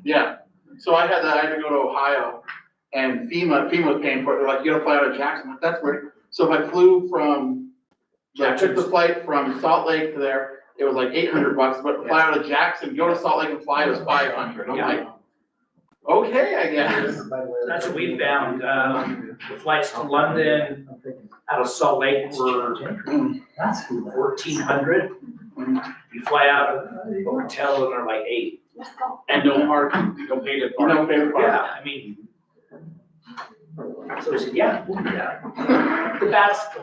Yeah, so I had to go to Ohio, and FEMA was paying for it. They're like, you gotta fly out of Jackson. I'm like, that's weird. So if I flew from, I took the flight from Salt Lake to there, it was like $800, but fly out of Jackson, go to Salt Lake and fly, it was 500. I'm like, okay, I guess. That's what we found. The flights to London out of Salt Lake were 1,400. You fly out of the hotel and they're like 8. And no parking, you don't pay to park. No pay to park. Yeah, I mean. So we said, yeah, we'll do that. The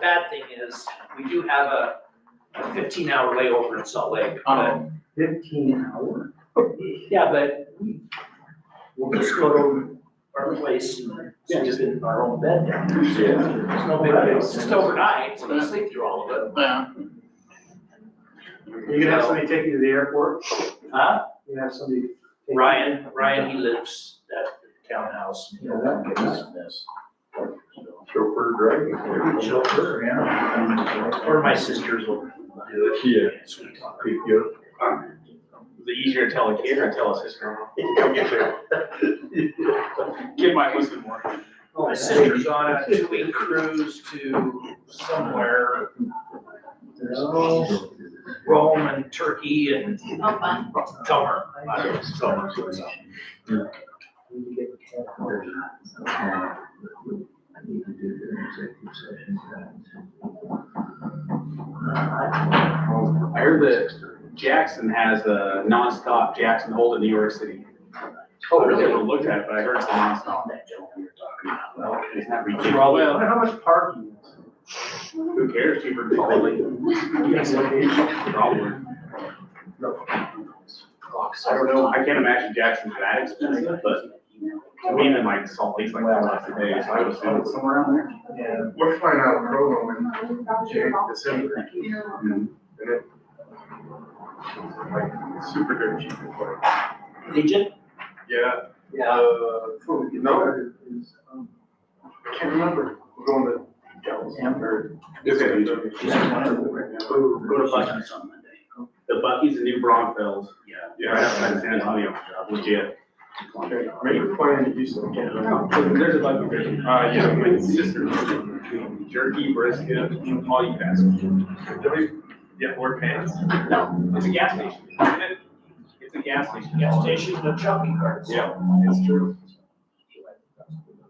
bad thing is, we do have a 15-hour layover in Salt Lake. 15 hours? Yeah, but we'll just go to our place and sleep in our own bed down there. So there's no big deal. It's just overnight, so we'll sleep through all of it. Yeah. You gonna have somebody take you to the airport? Huh? You gonna have somebody? take you- Ryan, he lives at the townhouse. Yeah, that gets this. Chauffeur driving. Chauffeur, yeah. Or my sisters will do it. Yeah. Sweet talk. Pick you Is it easier to tell a kid or tell a sister? I'll get there. Kid might listen more. My sister's on a 2-week cruise to somewhere, Rome and Turkey and Tomer. I heard that Jackson has a nonstop Jackson Hole to New York City. Oh, I really? never looked at it, but I heard it's a nonstop. Well, it's not ridiculous. I Well, wonder how much parking is. who cares? Cheaper than Probably. Probably. I don't know. I can't imagine Jackson's that expensive, but even like Salt Lake's like $10 a day, so I would assume it's somewhere around there. Yeah. We're flying out of Provo in December. And it, like, super good cheap. Legion? Yeah. No, I can't remember. We're going to Amber. It's gonna be. Go to Buc-ee's on Monday. The Buc-ee's in New Braunfels. Yeah. Right outside of San Antonio. Legit. Maybe we're flying into Houston. There's a Buc-ee. Yeah, my sister. Jerky, brisket, all you guys. Yeah, or pants. No, it's a gas station. It's a gas station. Gas station with shopping carts. Yeah, it's true.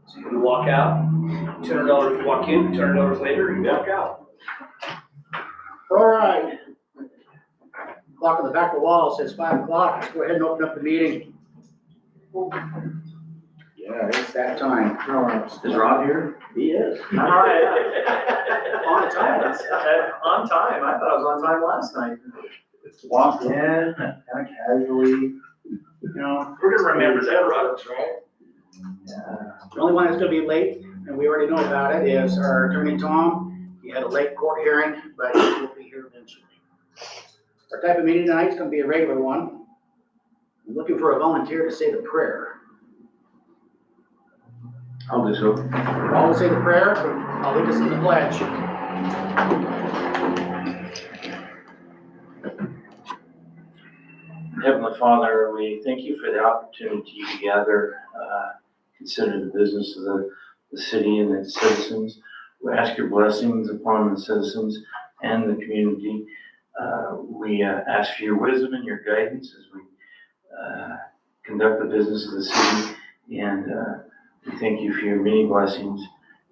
So you walk out, $200 walk in, $200 later, you walk out. All right. Clock on the back of the wall says 5 o'clock. Let's go ahead and open up the meeting. Yeah, it's that time. Is Rob here? He is. All right. On time. On time. I thought I was on time last night. Walked in, kind of casually. You know, We're gonna remember that, Rob. the only one that's gonna be late, and we already know about it, is our attorney Tom. He had a late court hearing, but he will be here eventually. Our type of meeting tonight is gonna be a regular one. I'm looking for a volunteer to say the prayer. I'll do so. I'll say the prayer, but I'll lead us in the pledge. Heavenly Father, we thank you for the opportunity to gather, consider the business of the city and its citizens. We ask your blessings upon the citizens and the community. We ask for your wisdom and your guidance as we conduct the business of the city. And we thank you for your many blessings.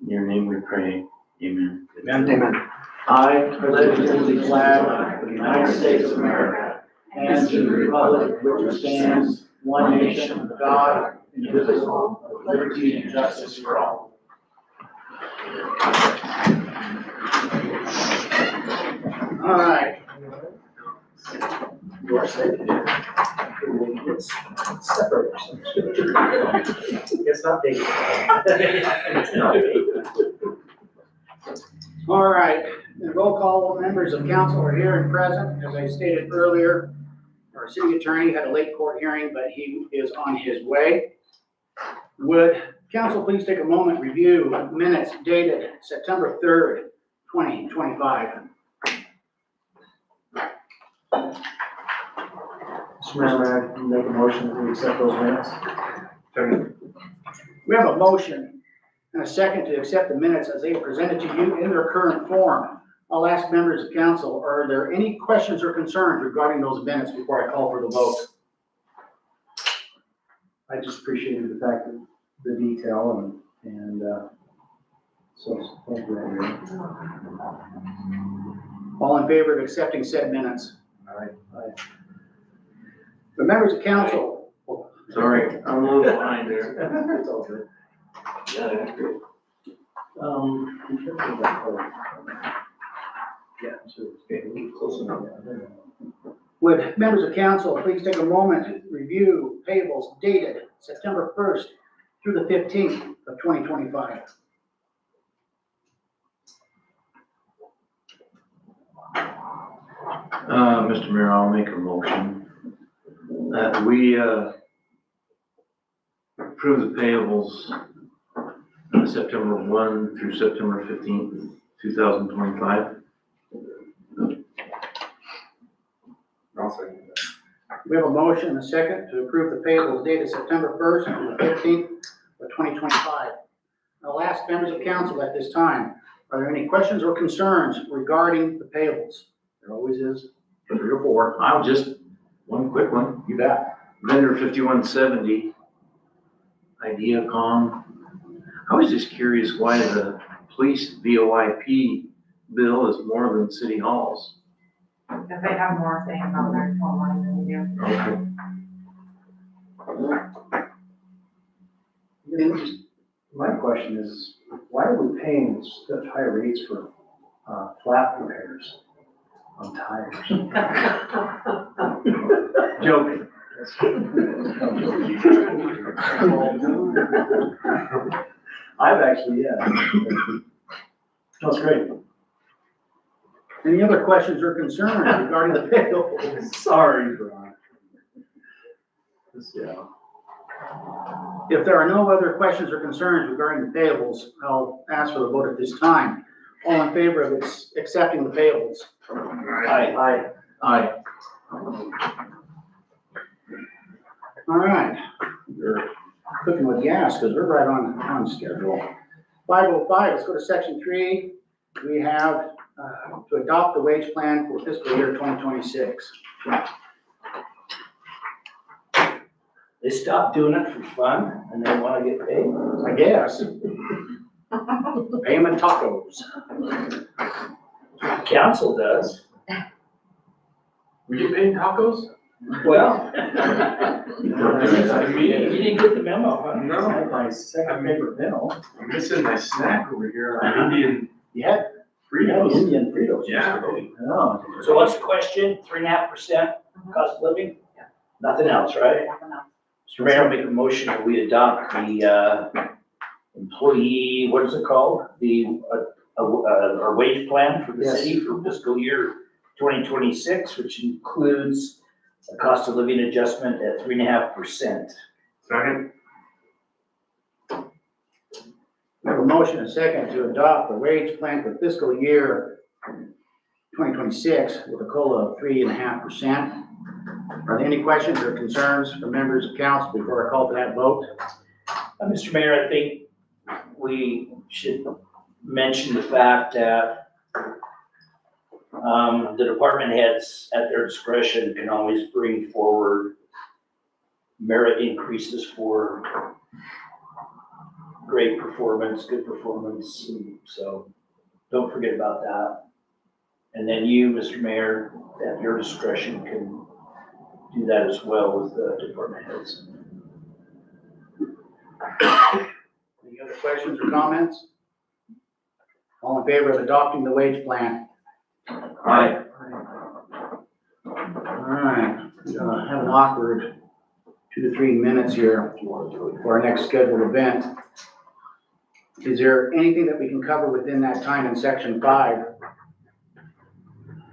In your name we pray. Amen. Amen. I pledge to the flag of the United States of America and to the republic which stands one nation under God, indivisible, with liberty and justice for all. All right. You are safe. It's separate. It's not big. All right, the roll call members of council are here and present. As I stated earlier, our city attorney had a late court hearing, but he is on his way. Would council please take a moment, review minutes dated September 3rd, 2025. Mr. Mayor, I make a motion to accept those minutes. We have a motion and a second to accept the minutes as they are presented to you in their current form. I'll ask members of council, are there any questions or concerns regarding those minutes before I call for the vote? I just appreciated the fact that the detail and so, thank you, Andrea. All in favor of accepting said minutes? All right. The members of council, Sorry, I'm a little behind there. It's all good. Yeah, that's great. In terms of that part, yeah, so, okay, close enough. would members of council please take a moment to review payables dated September 1st through the 15th of 2025? Mr. Mayor, I'll make a motion that we, approve the payables September 1 through September 15th, 2025. I'll second that. We have a motion and a second to approve the payables dated September 1st through the 15th of 2025. I'll ask members of council at this time, are there any questions or concerns regarding the payables? There always is, 3 or 4. I'll just, one quick one. You bet. Vendor 5170, Ideacom. I was just curious why the police VoIP bill is more than City Hall's. Because they have more things on their phone line than we do. Okay. My question is, why are we paying such high rates for flat repairs on tires? Joking. I've actually, yeah. That's great. Any other questions or concerns regarding the payables? Sorry, Ron. Yeah. If there are no other questions or concerns regarding the payables, I'll ask for the vote at this time. All in favor of accepting the payables? Aye. Aye. All right. We're cooking with gas because we're right on schedule. 505, let's go to section 3. We have to adopt the wage plan for fiscal year 2026. They stopped doing it for fun and they want to get paid. I guess. Payment tacos. Council does. We get paid tacos? Well. Me? You didn't get the memo, huh? No. My second favorite meal. I'm missing my snack over here on Indian You had Fritos. Indian Fritos. Yeah. Oh. So what's the question? 3.5% cost of living? Nothing else, right? Mr. Mayor, I'll make a motion that we adopt the, employee, what is it called? The, our wage plan for the Yes. city for fiscal year 2026, which includes a cost of living adjustment at 3.5%. Second? We have a motion and a second to adopt the wage plan for fiscal year 2026 with a COLA of 3.5%. Are there any questions or concerns from members of council before I call for that vote? Mr. Mayor, I think we should mention the fact that the department heads at their discretion can always bring forward merit increases for great performance, good performance, and so don't forget about that. And then you, Mr. Mayor, at your discretion can do that as well with the department heads. Any other questions or comments? All in favor of adopting the wage plan? Aye. All right, we're gonna have an awkward 2 to 3 minutes here for our next scheduled event. Is there anything that we can cover within that time in section 5?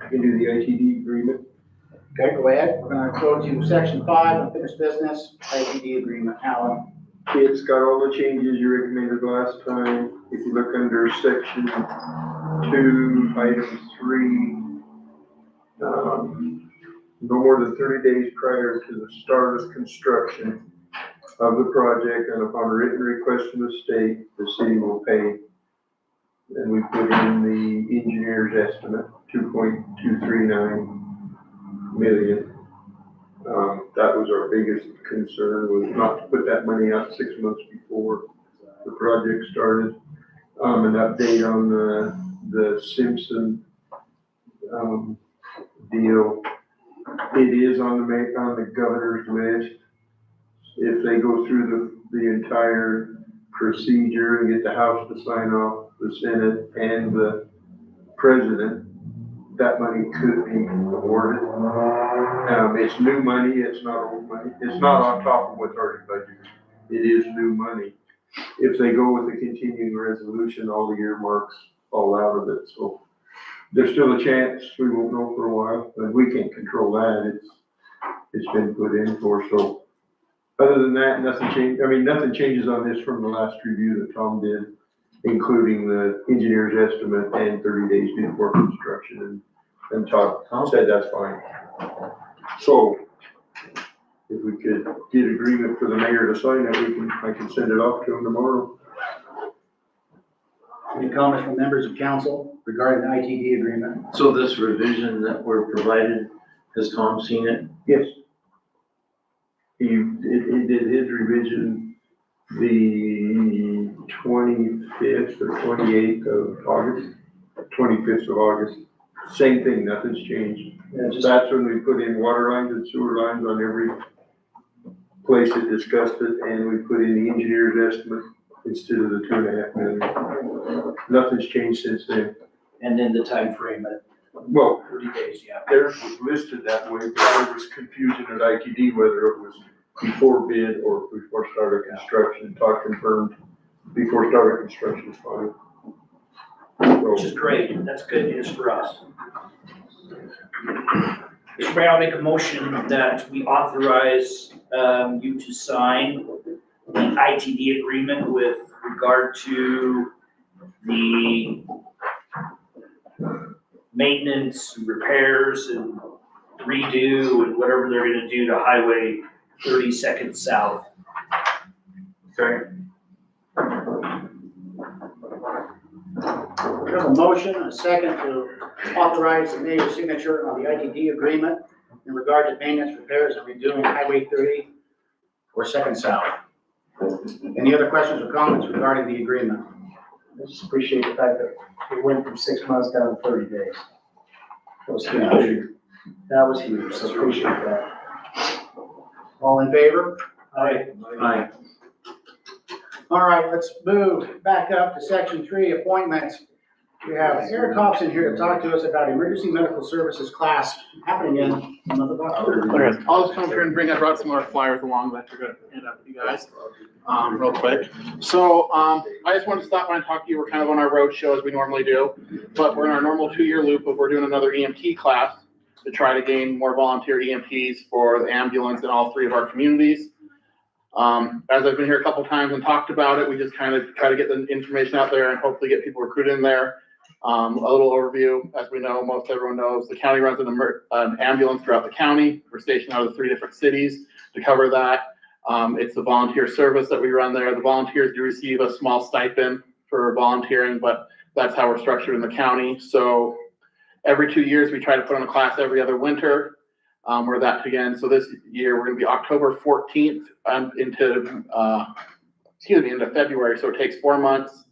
I can do the ITD agreement. Okay, go ahead. We're gonna go to section 5, unfinished business, ITD agreement. Alan? It's got all the changes you recommended last time. If you look under section 2, item 3, no more than 30 days prior to the start of construction of the project, and upon written request from the state, the city will pay. And we put in the engineer's estimate, 2.239 million. That was our biggest concern, was not to put that money out 6 months before the project started. An update on the Simpson, deal. It is on the governor's list. If they go through the entire procedure and get the House to sign off, the Senate and the President, that money could be awarded. It's new money, it's not old money. It's not on top of what's already budgeted. It is new money. If they go with the continuing resolution, all the earmarks fall out of it, so there's still a chance, we won't know for a while, but we can't control that, it's been put in for, so. Other than that, nothing changes on this from the last review that Tom did, including the engineer's estimate and 30 days before construction, and Tom said that's fine. So, if we could get agreement for the mayor to sign it, I can send it off to him tomorrow. Any comments from members of council regarding the ITD agreement? So this revision that we're provided, has Tom seen it? Yes. He did his revision the 25th or 28th of August, 25th of August. Same thing, nothing's changed. That's when we put in water lines and sewer lines on every place that discussed it, and we put in the engineer's estimate instead of the 2.5 million. Nothing's changed since then. And then the time frame at Well, 30 days, yeah. theirs was listed that way, but there was confusion at ITD whether it was before bid or before start of construction. Todd confirmed before start of construction is fine. Which is great, that's good news for us. Mr. Mayor, I'll make a motion that we authorize you to sign the ITD agreement with regard to the maintenance, repairs, and redo, and whatever they're gonna do to Highway 32nd South. Okay. We have a motion, a second to authorize the mayor's signature on the ITD agreement in regard to maintenance, repairs, and redoing Highway 30 or Second South. Any other questions or comments regarding the agreement? I just appreciate the fact that it went from 6 months down to 30 days. That was Yeah. huge. That was huge, so appreciate that. All in favor? Aye. All right, let's move back up to section 3, appointments. We have Eric Hobson here to talk to us about emergency medical services class happening in the month of October. Okay, I'll just come here and I brought some more flyers along that you're gonna hand out to you guys, real quick. So, I just wanted to stop by and talk to you. We're kind of on our road show as we normally do, but we're in our normal 2-year loop of we're doing another EMT class to try to gain more volunteer EMTs for the ambulance in all 3 of our communities. As I've been here a couple times and talked about it, we just kind of try to get the information out there and hopefully get people recruited in there. A little overview, as we know, most everyone knows, the county runs an ambulance throughout the county. We're stationed out of 3 different cities to cover that. It's a volunteer service that we run there. The volunteers do receive a small stipend for volunteering, but that's how we're structured in the county. So every 2 years, we try to put on a class every other winter. We're that again. So this year, we're gonna be October 14th into February. So it takes 4 months.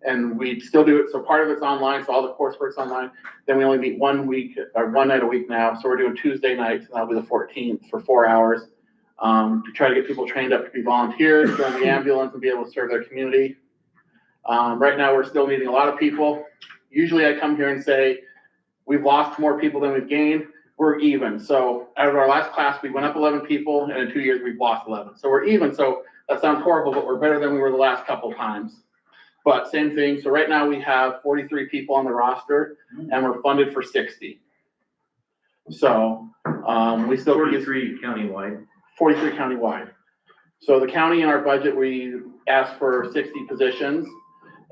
And we still do it, so part of it's online, so all the coursework's online. Then we only meet 1 night a week now, so we're doing Tuesday nights, and that'll be the 14th for 4 hours, to try to get people trained up to be volunteers, join the ambulance, and be able to serve their community. Right now, we're still needing a lot of people. Usually I come here and say, we've lost more people than we've gained. We're even, so out of our last class, we went up 11 people, and in 2 years, we've lost 11. So we're even, so that sounds horrible, but we're better than we were the last couple times. But same thing, so right now we have 43 people on the roster and we're funded for 60. So, we still. 43 countywide. 43 countywide. So the county in our budget, we asked for 60 positions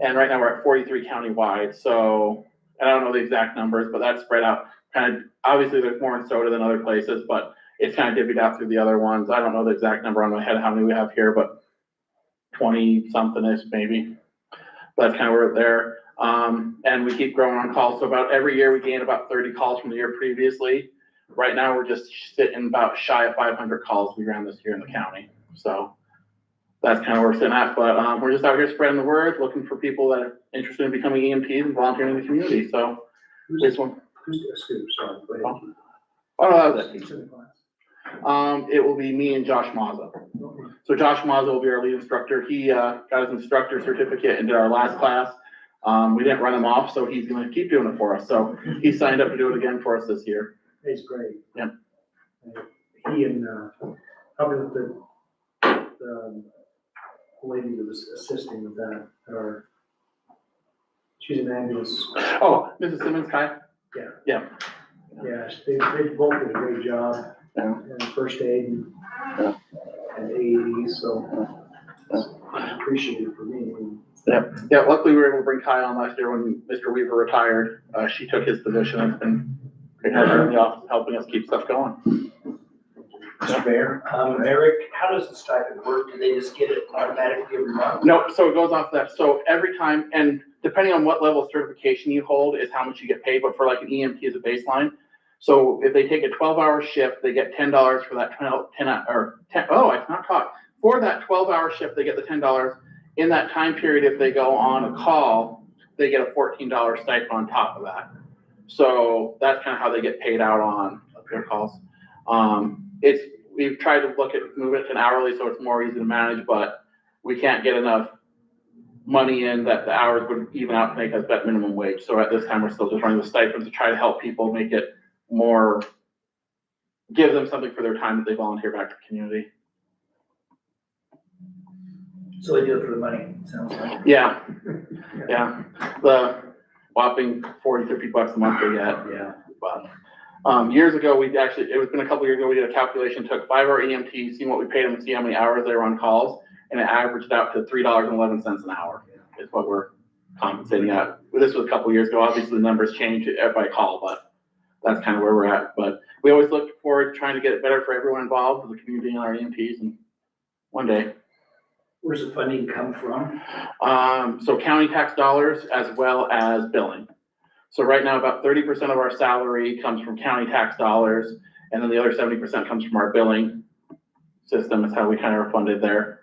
and right now we're at 43 countywide. So I don't know the exact numbers, but that's spread out kind of, obviously there's more in Soda than other places, but it's kind of divvied out through the other ones. I don't know the exact number on my head, how many we have here, but 20 something-ish maybe. That's kind of where it's there. And we keep growing on calls. So about every year we gain about 30 calls from the year previously. Right now, we're just sitting about shy of 500 calls we ran this year in the county. So that's kind of where we're sitting at, but we're just out here spreading the word, looking for people that are interested in becoming EMTs and volunteering in the community. So this one. Who's the scoop? Sorry, go ahead. Oh, no, that was it. Who's in the class? It will be me and Josh Mazza. So Josh Mazza will be our lead instructor. He got his instructor certificate and did our last class. We didn't run him off, so he's gonna keep doing it for us. So he signed up to do it again for us this year. He's great. Yeah. He and, probably with the lady that was assisting with that, or, she's an ambulance. Oh, Mrs. Simmons, hi. Yeah, they both did a great job. Yeah. In first aid and, Yeah. and AED, so it's appreciated for me. Yeah, luckily we were able to bring Kai on last year when Mr. Weaver retired. She took his position. It's been great having her in the office, helping us keep stuff going. Mr. Mayor, Eric, how does the stipend work? Do they just get it automatically every month? No, so it goes off that. So every time, and depending on what level of certification you hold is how much you get paid, but for like an EMT as a baseline. So if they take a 12-hour shift, they get $10 for that 10, I not caught. For that 12-hour shift, they get the $10. In that time period, if they go on a call, they get a $14 stipend on top of that. So that's kind of how they get paid out on their calls. We've tried to look at moving it to an hourly so it's more easy to manage, but we can't get enough money in that the hours would even out to make us that minimum wage. So at this time, we're still just running the stipends to try to help people make it more, give them something for their time that they volunteer back to the community. So they do it for the money, it sounds like. Yeah, the whopping 40, 50 bucks a month they get. Yeah. But years ago, it's been a couple years ago, we did a calculation, took 5-hour EMTs, seen what we paid them, and see how many hours they were on calls, and it averaged out to $3.11 an hour is what we're compensating at. This was a couple years ago. Obviously, the numbers change by call, but that's kind of where we're at. But we always look forward to trying to get it better for everyone involved, the community and our EMTs, and one day. Where's the funding come from? So county tax dollars as well as billing. So right now, about 30% of our salary comes from county tax dollars, and then the other 70% comes from our billing system. Is how we kind of are funded there.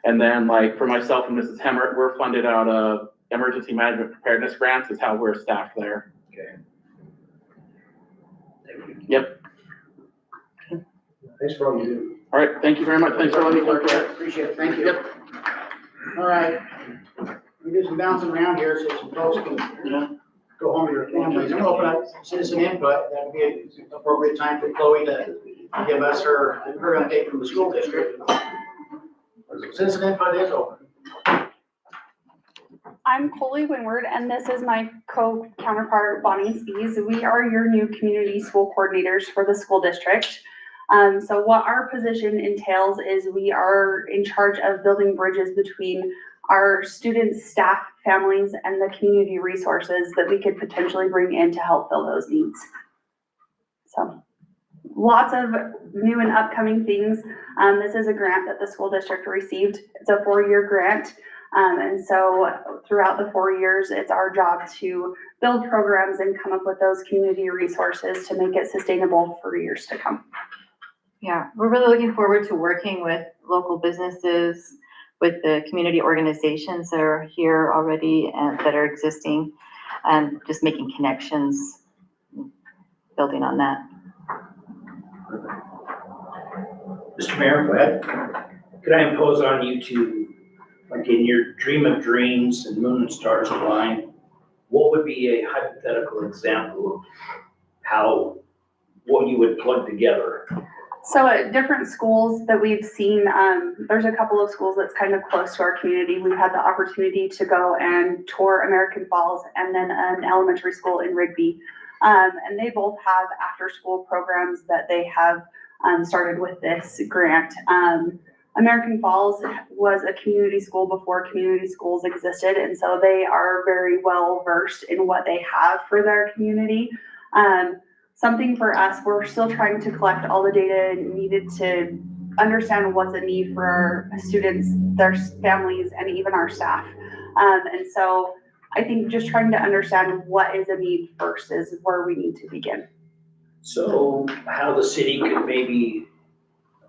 And then, like for myself and Mrs. Hemmert, we're funded out of emergency management preparedness grants. Is how we're staffed there. Okay. Thank you. Yep. Thanks for all you do. All right. Thank you very much. Thanks for letting me talk. Appreciate it, thank you. Yep. All right, we do some bouncing around here so some folks can, go home to their families. I'm gonna open up citizen input. That'd be an appropriate time for Chloe to give us her update from the school district. Citizen input is open. I'm Coley Winward, and this is my co-counterpart, Bonnie Spees. We are your new community school coordinators for the school district. So what our position entails is we are in charge of building bridges between our students, staff, families, and the community resources that we could potentially bring in to help fill those needs. So lots of new and upcoming things. This is a grant that the school district received. It's a 4-year grant. And so throughout the 4 years, it's our job to build programs and come up with those community resources to make it sustainable for years to come. Yeah, we're really looking forward to working with local businesses, with the community organizations that are here already and that are existing, and just making connections, building on that. Mr. Mayor, go ahead. Could I impose on you to, like in your dream of dreams and moon and stars align, what would be a hypothetical example of what you would plug together? So at different schools that we've seen, there's a couple of schools that's kind of close to our community. We've had the opportunity to go and tour American Falls and then an elementary school in Rigby. And they both have after-school programs that they have started with this grant. American Falls was a community school before community schools existed, and so they are very well versed in what they have for their community. something for us. We're still trying to collect all the data needed to understand what's a need for our students, their families, and even our staff. And so I think just trying to understand what is a need first is where we need to begin. So how the city could maybe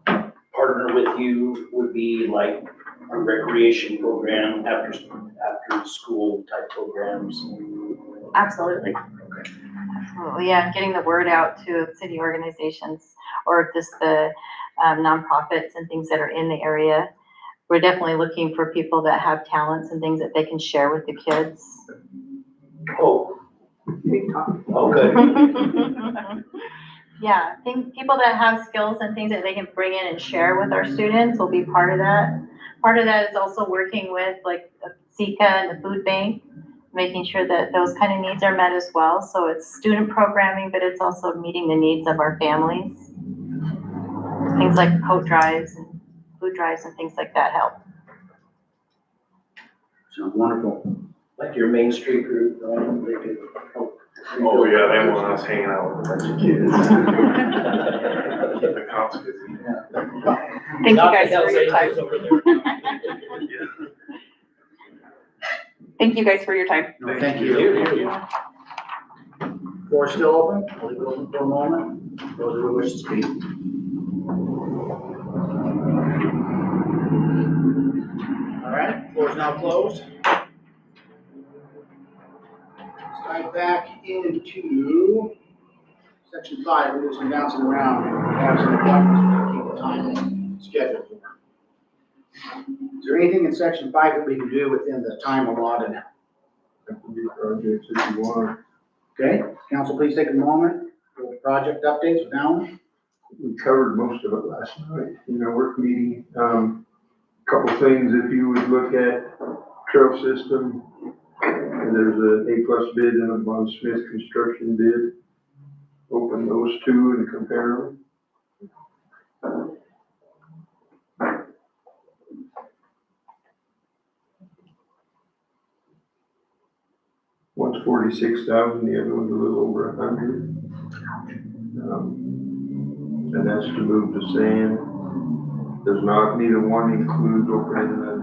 partner with you would be like a recreation program, after school type programs. Absolutely. Absolutely, yeah, getting the word out to city organizations or just the nonprofits and things that are in the area. We're definitely looking for people that have talents and things that they can share with the kids. Oh, good. Yeah, I think people that have skills and things that they can bring in and share with our students will be part of that. Part of that is also working with like Zika and the food bank, making sure that those kind of needs are met as well. So it's student programming, but it's also meeting the needs of our families. Things like coat drives and food drives and things like that help. Sounds wonderful. Like your Main Street group, they could help. Oh, yeah, they want us hanging out with a bunch of kids. Keep the cops busy. Thank you guys for your time. Thank you guys for your time. No, thank you. Floor still open? We'll leave it open for a moment. Those who wish to speak. All right, floor is now closed. Let's dive back into section 5. We'll do some bouncing around and we have some appointments to keep the time scheduled for. Is there anything in section 5 that we can do within the time allotted? Projects if you want. Okay, council, please take a moment for project updates with Alan. We covered most of it last night in our work meeting. Couple things, if you would look at trail system, and there's an A+ bid and a Von Smith construction bid. Open those two and compare them. One's 46,000, the other one's a little over 100. And that's to move the sand. Does not, neither one include opening the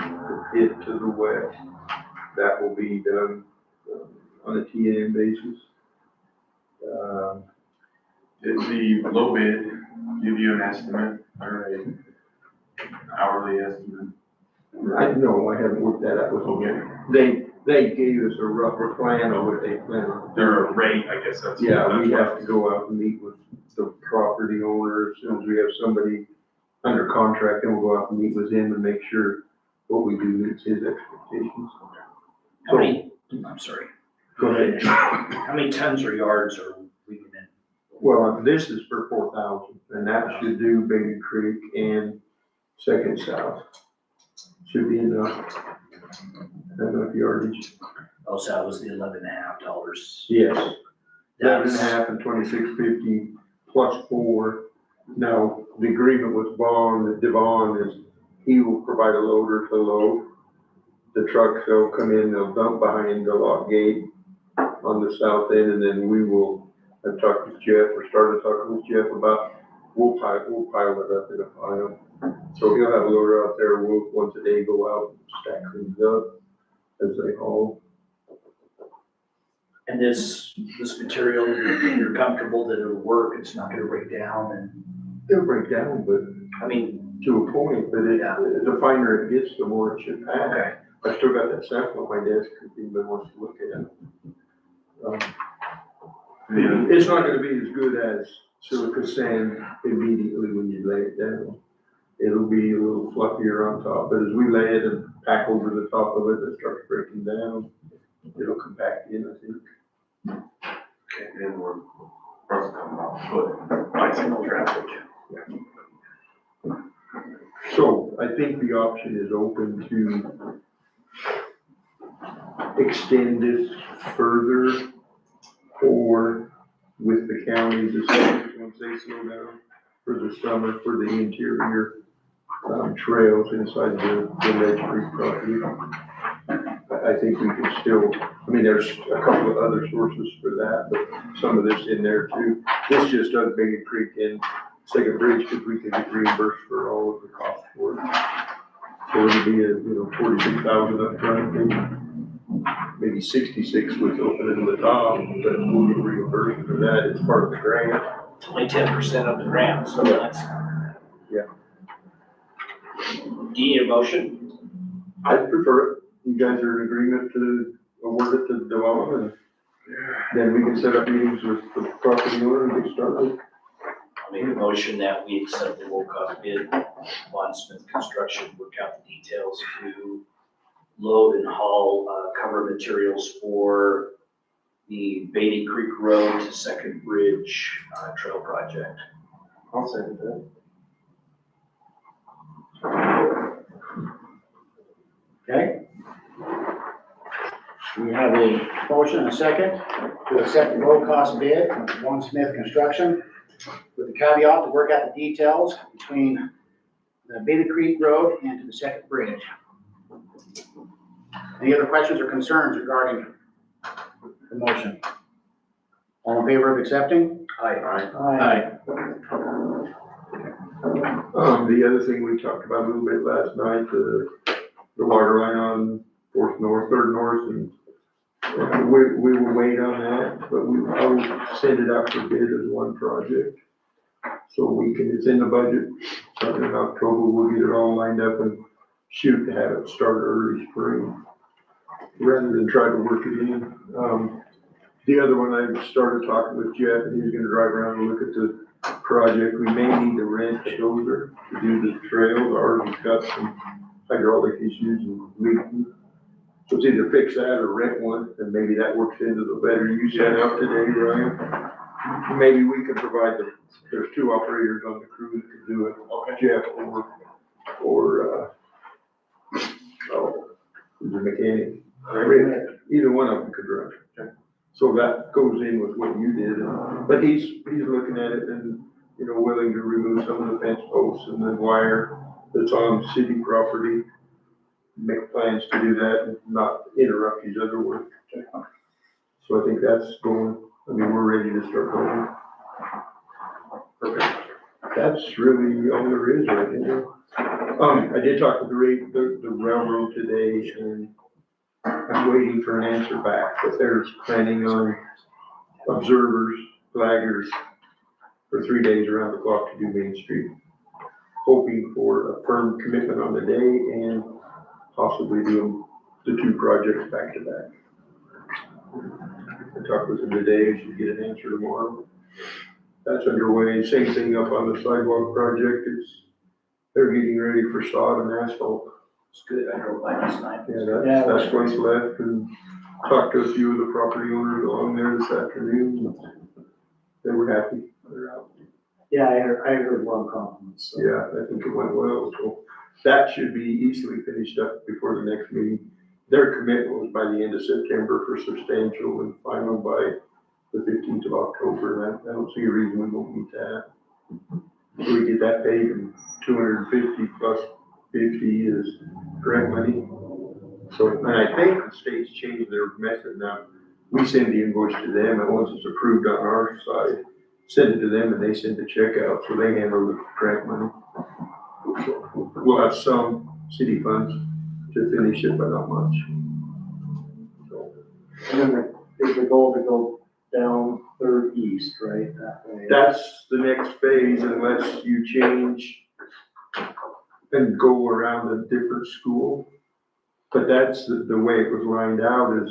pit to the west. That will be done on a TM basis. Did the low bid give you an estimate or an hourly estimate? I haven't worked that out with them yet. They gave us a rougher plan of what they plan on. Their rate, I guess that's. Yeah, we have to go out and meet with the property owner as soon as we have somebody under contract, then we'll go out and meet with him and make sure what we do meets his expectations. How many, I'm sorry. Go ahead. How many tons or yards are we in? Well, this is for 4,000, and that should do Baby Creek and Second South. Should be enough yardage. Oh, so that was the $11.50. Yes. That's 11.5 and 26.50 plus 4. Now, the agreement with Devon is he will provide a loader to load. The trucks, they'll come in, they'll dump behind the lock gate on the south end, and then we will, I've talked with Jeff, or started talking with Jeff about, we'll pile it up in a pile. So he'll have a loader out there, we'll once a day go out and stack things up as they haul. And this material, you're comfortable that it'll work, it's not gonna break down and, It'll break down, but I mean, to a point, but the finer it gets, the more it should pack. okay. I still got that sample on my desk if anybody wants to look at it. It's not gonna be as good as silica sand immediately when you lay it down. It'll be a little fluffier on top, but as we lay it and pack over the top of it, it starts breaking down. It'll compact in, I think. And then we're probably coming off foot, bicycle traffic. So I think the option is open to extend this further or with the county, once they slow down for the summer, for the interior trails inside the Ledge Creek property. I think we can still, I mean, there's a couple of other sources for that, but some of this in there too. This just does Bacon Creek and Second Bridge, because we can get reimbursed for all of the costs for it. So it'll be a, 46,000 up front, maybe 66 with opening the top, but we'll get reimbursed for that as part of the grant. It's only 10% of the grant, so that's. Yeah. Do you need a motion? I prefer it. You guys are in agreement to award it to Devon, and then we can set up meetings with the property owner and get started. I'll make a motion that we accept the low cost bid, Von Smith Construction, work out the details to load and haul, cover materials for the Beatty Creek Road to Second Bridge, trail project. I'll second that. Okay. We have a motion and a second to accept the low-cost bid from Von Smith Construction with the caveat to work out the details between the Beta Creek Road and to the Second Bridge. Any other questions or concerns regarding the motion? All in favor of accepting? Aye. Aye. The other thing we talked about a little bit last night, the water line on Fourth North, Third North, and we will wait on that, but I will send it out for bid as one project. So we can, it's in the budget, starting in October, we'll get it all lined up and shoot to have it start early spring, rather than try to work it in. The other one, I started talking with Jeff, and he's gonna drive around and look at the project. We may need to rent a shoulder to do the trails, ours has got some hydraulic issues and leaking. So it's either fix that or rent one, and maybe that works into the letter you sent out today, Ryan. Maybe we could provide there's two operators on the crew that could do it, Jeff or the mechanic. Either one of them could run. So that goes in with what you did, but he's looking at it and, willing to remove some of the fence posts and the wire that's on city property. Make plans to do that and not interrupt his other work. So I think that's going, we're ready to start going. That's really all there is right now. I did talk with the railroad today, and I'm waiting for an answer back, but they're planning on observers, flaggers for 3 days around the clock to do Main Street. Hoping for a firm commitment on the day and possibly do the two projects back to back. I talked with them today, should get an answer tomorrow. That's underway. Same thing up on the sidewalk project they're getting ready for sod and asphalt. It's good, I drove by last night. Yeah, that's what's left, and talked to a few of the property owners along there this afternoon. They were happy, they're out. Yeah, I heard one compliment, so. Yeah, I think it went well, so that should be easily finished up before the next meeting. Their commitment was by the end of September for substantial and final by the 15th of October, and I don't see a reason we won't meet that. So we get that paid, and 250 plus 50 is grant money. So, and I think the state's changed their method now. We send the invoice to them, and once it's approved on our side, send it to them and they send the check out, so they handle the grant money. So we'll have some city funds to finish it, but not much. So, And then is the goal to go down Third East, right, that way? that's the next phase unless you change and go around a different school. But that's the way it was lined out is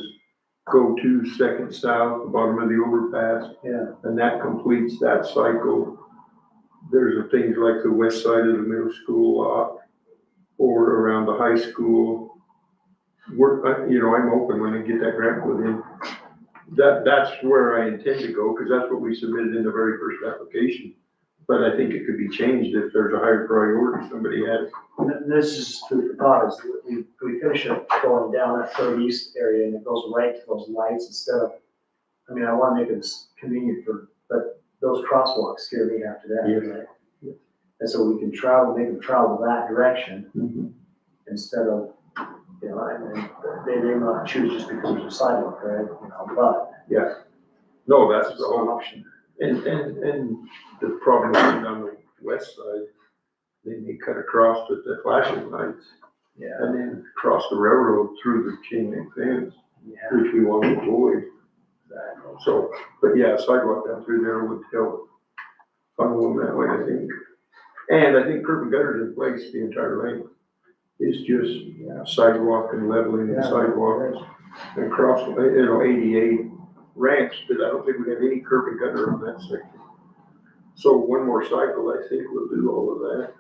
go to Second South, the bottom of the overpass. Yeah. And that completes that cycle. There's things like the west side of the middle school lot or around the high school. I'm open when they get that grant put in. That's where I intend to go, because that's what we submitted in the very first application. But I think it could be changed if there's a higher priority somebody has. And this is food for thought, is that we finish it going down that Third East area and it goes right to those lights instead of, I want to make it convenient but those crosswalks scare me after that, right? Yes. And so we can make them travel that direction instead of You know, and they may not choose just because there's a sidewalk, right, you know, but Yeah. No, that's it's the an whole, option. and the problem is on the west side, then they cut across with the flashing lights Yeah. and then cross the railroad through the chain link fence, Yeah. which we want to avoid. Exactly. So, but yeah, sidewalk down through there would help funnel them that way, I think. And I think curb and gutter's in place the entire length. It's just sidewalk and leveling the Yeah. sidewalk and cross, you know, ADA ramps, but I don't think we have any curb and gutter on that section. So one more cycle, I think we'll do all of that.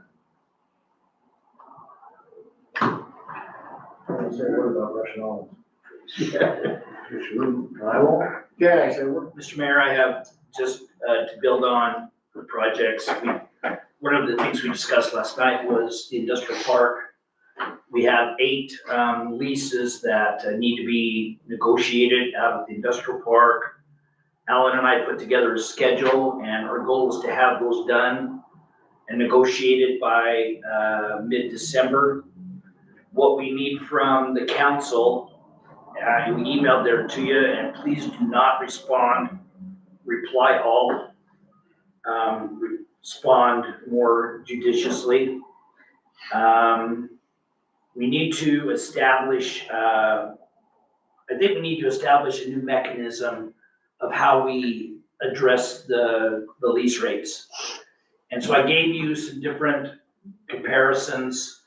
I don't say a word about Russian olives. Yeah. I won't. Okay, Mr. Mayor, I have just to build on the projects. One of the things we discussed last night was the industrial park. We have 8 leases that need to be negotiated out of the industrial park. Alan and I put together a schedule, and our goal is to have those done and negotiated by mid-December. What we need from the council, we emailed there to you, and please do not reply all. Respond more judiciously. We need to establish, I think we need to establish a new mechanism of how we address the lease rates. And so I gave you some different comparisons.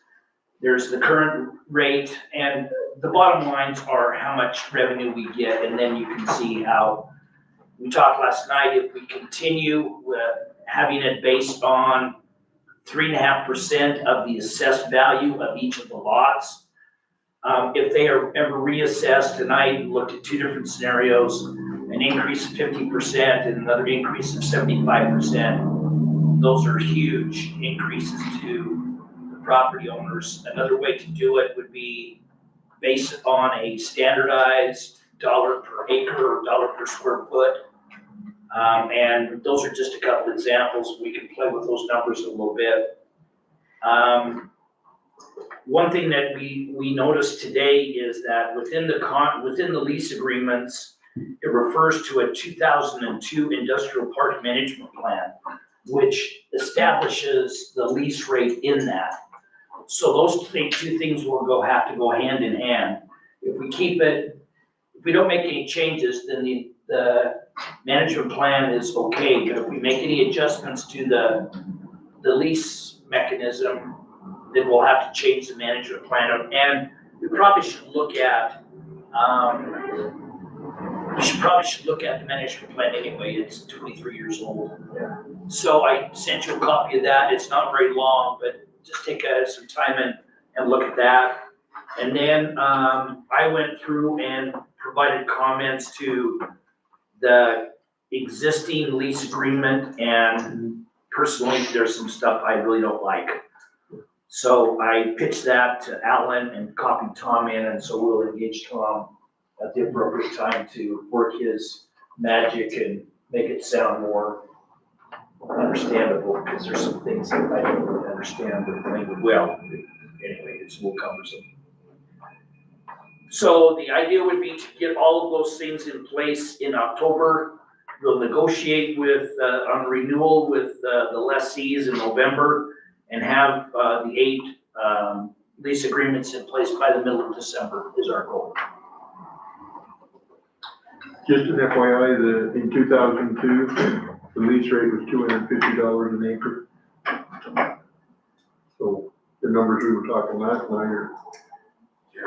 There's the current rate, and the bottom lines are how much revenue we get, and then you can see how, we talked last night, if we continue with having it based on 3.5% of the assessed value of each of the lots. If they are ever reassessed, tonight looked at 2 different scenarios, an increase of 50% and another increase of 75%. Those are huge increases to the property owners. Another way to do it would be based on a standardized $1 per acre or $1 per square foot. And those are just a couple examples. We can play with those numbers a little bit. One thing that we noticed today is that within the lease agreements, it refers to a 2002 industrial park management plan, which establishes the lease rate in that. So those 2 things will have to go hand in hand. If we don't make any changes, then the management plan is okay, but if we make any adjustments to the lease mechanism, then we'll have to change the management plan. And we probably should look at, the management plan anyway. It's 23 years old. So I sent you a copy of that. It's not very long, but just take some time and look at that. And then I went through and provided comments to the existing lease agreement, and personally, there's some stuff I really don't like. So I pitched that to Alan and copied Tom in, and so we'll engage Tom at the appropriate time to work his magic and make it sound more understandable, because there's some things that I don't really understand with language. Well, anyway, it's a little cumbersome. So the idea would be to get all of those things in place in October. We'll negotiate on renewal with the lessees in November, and have the 8 lease agreements in place by the middle of December is our goal. Just an FYI, in 2002, the lease rate was $250 an acre. So the numbers we were talking last night are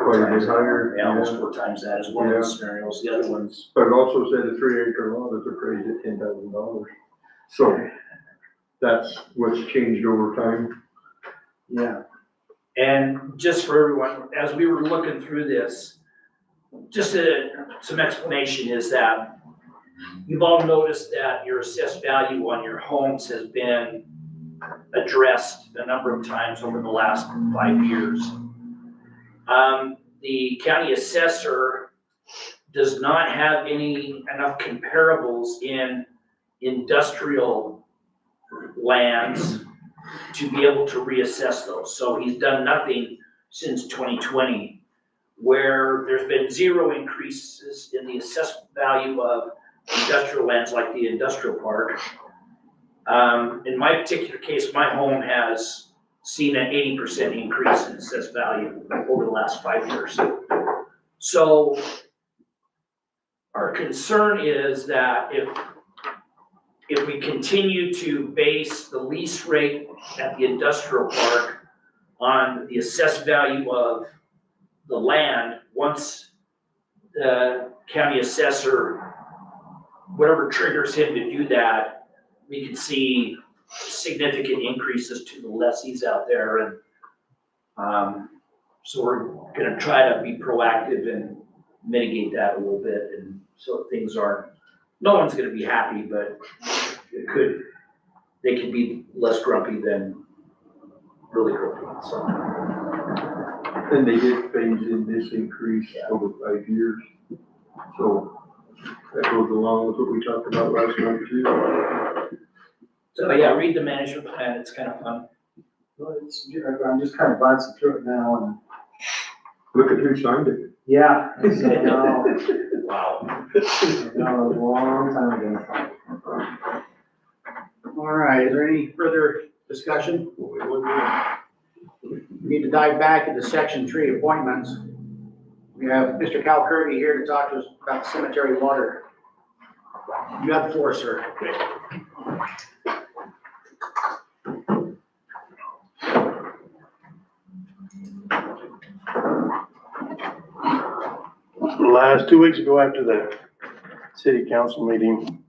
quite a bit higher. Yeah, almost 4 times that is one of the scenarios. The other ones, But it also said a 3-acre lot is appraised at $10,000. So that's what's changed over time. Yeah. and just for everyone, as we were looking through this, just some explanation is that you've all noticed that your assessed value on your homes has been addressed a number of times over the last 5 years. The county assessor does not have enough comparables in industrial lands to be able to reassess those. So he's done nothing since 2020 where there's been zero increases in the assessed value of industrial lands like the industrial park. In my particular case, my home has seen an 80% increase in assessed value over the last 5 years. So our concern is that if we continue to base the lease rate at the industrial park on the assessed value of the land, once the county assessor, whatever triggers him to do that, we can see significant increases to the lessees out there. And so we're gonna try to be proactive and mitigate that a little bit. And so things aren't, no one's gonna be happy, but they could be less grumpy than really grumpy, so. And they did phase in this increase over 5 years. So that goes along with what we talked about last month too. So yeah, read the management plan, it's kind of fun. Well, I'm just kind of glancing through it now and, Look at who signed it. yeah, I know, Wow. I know, it was a long time ago. All right, is there any further discussion? We need to dive back into section 3 appointments. We have Mr. Cal Kirby here to talk to us about cemetery water. You have the floor, sir. Last 2 weeks ago after the city council meeting,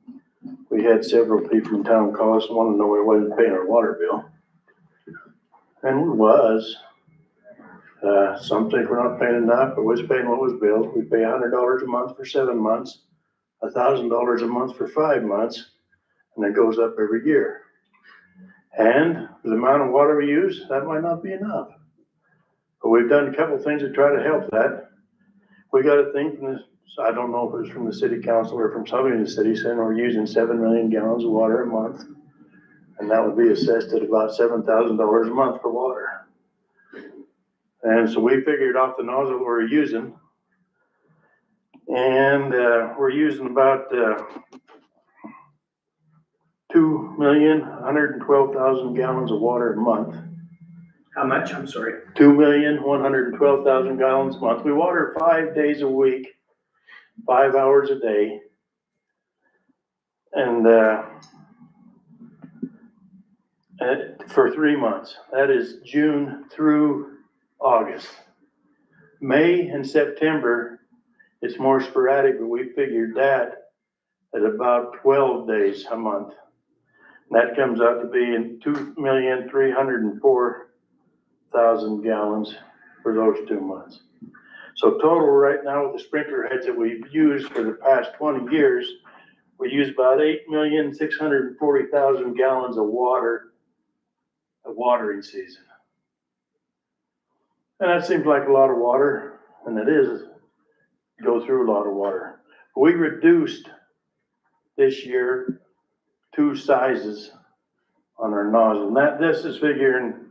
we had several people in town call us and wanted to know why we wasn't paying our water bill. And we was. Some think we're not paying enough, but we was paying what was billed. We pay $100 a month for 7 months, $1,000 a month for 5 months, and it goes up every year. And the amount of water we use, that might not be enough. But we've done a couple of things to try to help that. We got a thing from this, I don't know if it was from the city council or from somebody in the city saying we're using 7 million gallons of water a month. And that would be assessed at about $7,000 a month for water. And so we figured off the nozzle we're using. And we're using about 2,112,000 gallons of water a month. How much? I'm sorry. 2,112,000 gallons a month. We water 5 days a week, 5 hours a day. And for 3 months. That is June through August. May and September, it's more sporadic, but we figured that at about 12 days a month. And that comes out to be in 2,304,000 gallons for those 2 months. So total right now with the sprinkler heads that we've used for the past 20 years, we use about 8,640,000 gallons of water, a watering season. And that seems like a lot of water, and it is, go through a lot of water. We reduced this year 2 sizes on our nozzle. And that, this is figuring,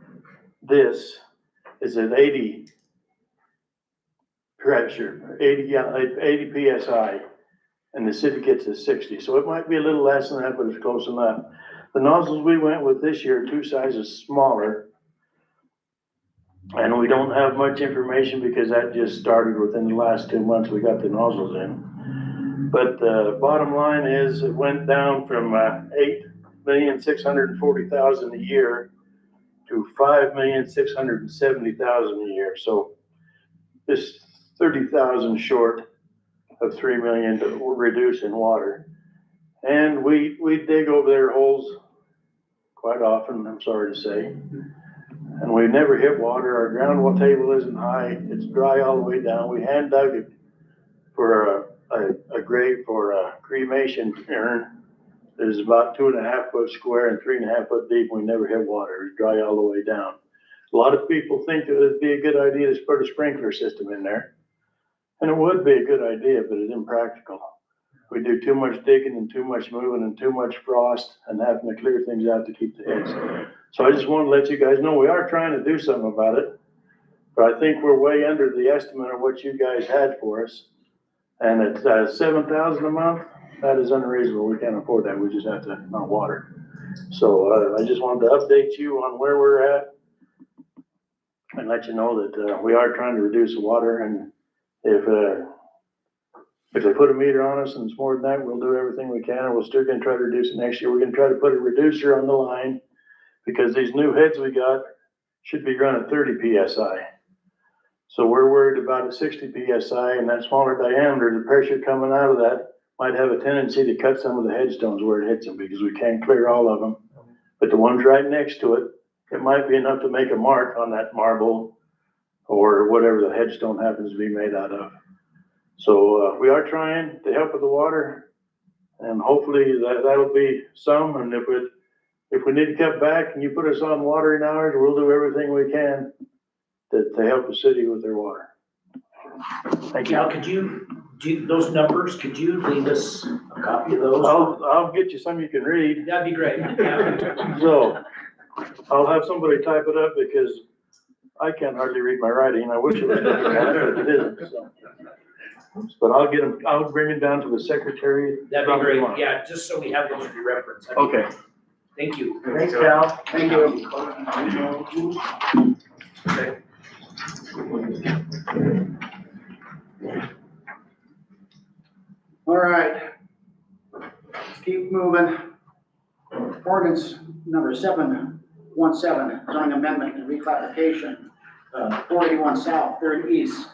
this is at 80 pressure, 80 PSI, and the city gets a 60. So it might be a little less than that, but it's close enough. The nozzles we went with this year, 2 sizes smaller. And we don't have much information because that just started within the last 2 months we got the nozzles in. But the bottom line is it went down from 8,640,000 a year to 5,670,000 a year. So this 30,000 short of 3 million to reduce in water. And we dig over their holes quite often, I'm sorry to say. And we never hit water. Our ground well table isn't high. It's dry all the way down. We hand dug it for a grave for a cremation urn. It's about 2.5 foot square and 3.5 foot deep. We never hit water. It's dry all the way down. A lot of people think that it'd be a good idea to put a sprinkler system in there. And it would be a good idea, but it's impractical. We do too much digging and too much moving and too much frost and having to clear things out to keep the heads. So I just want to let you guys know we are trying to do something about it. But I think we're way under the estimate of what you guys had for us. And at 7,000 a month, that is unreasonable. We can't afford that. We just have to, not water. So, I just wanted to update you on where we're at and let you know that, we are trying to reduce the water, and if they put a meter on us and it's more than that, we'll do everything we can, and we're still gonna try to reduce it next year. We're gonna try to put a reducer on the line, because these new heads we got should be running 30 PSI. So we're worried about a 60 PSI, and that smaller diameter, the pressure coming out of that might have a tendency to cut some of the headstones where it hits them, because we can't clear all of them. But the ones right next to it, it might be enough to make a mark on that marble or whatever the headstone happens to be made out of. So, we are trying to help with the water, and hopefully that'll be some. And if we need to cut back and you put us on watering hours, we'll do everything we can to help the city with their water. Thank you. Now, could you, do those numbers, could you leave us a copy of those? I'll get you some you can read. That'd be great. Yeah. So, I'll have somebody type it up, because I can't hardly read my writing. I wish it was better, but it isn't, so. But I'll bring it down to the secretary. That'd be great, yeah, just so we have those for reference. Okay. Thank you. Thanks, Cal. Thank you. All right. Let's keep moving. Ordinance number 717, zoning amendment and reclassification, 481 South, 3rd East.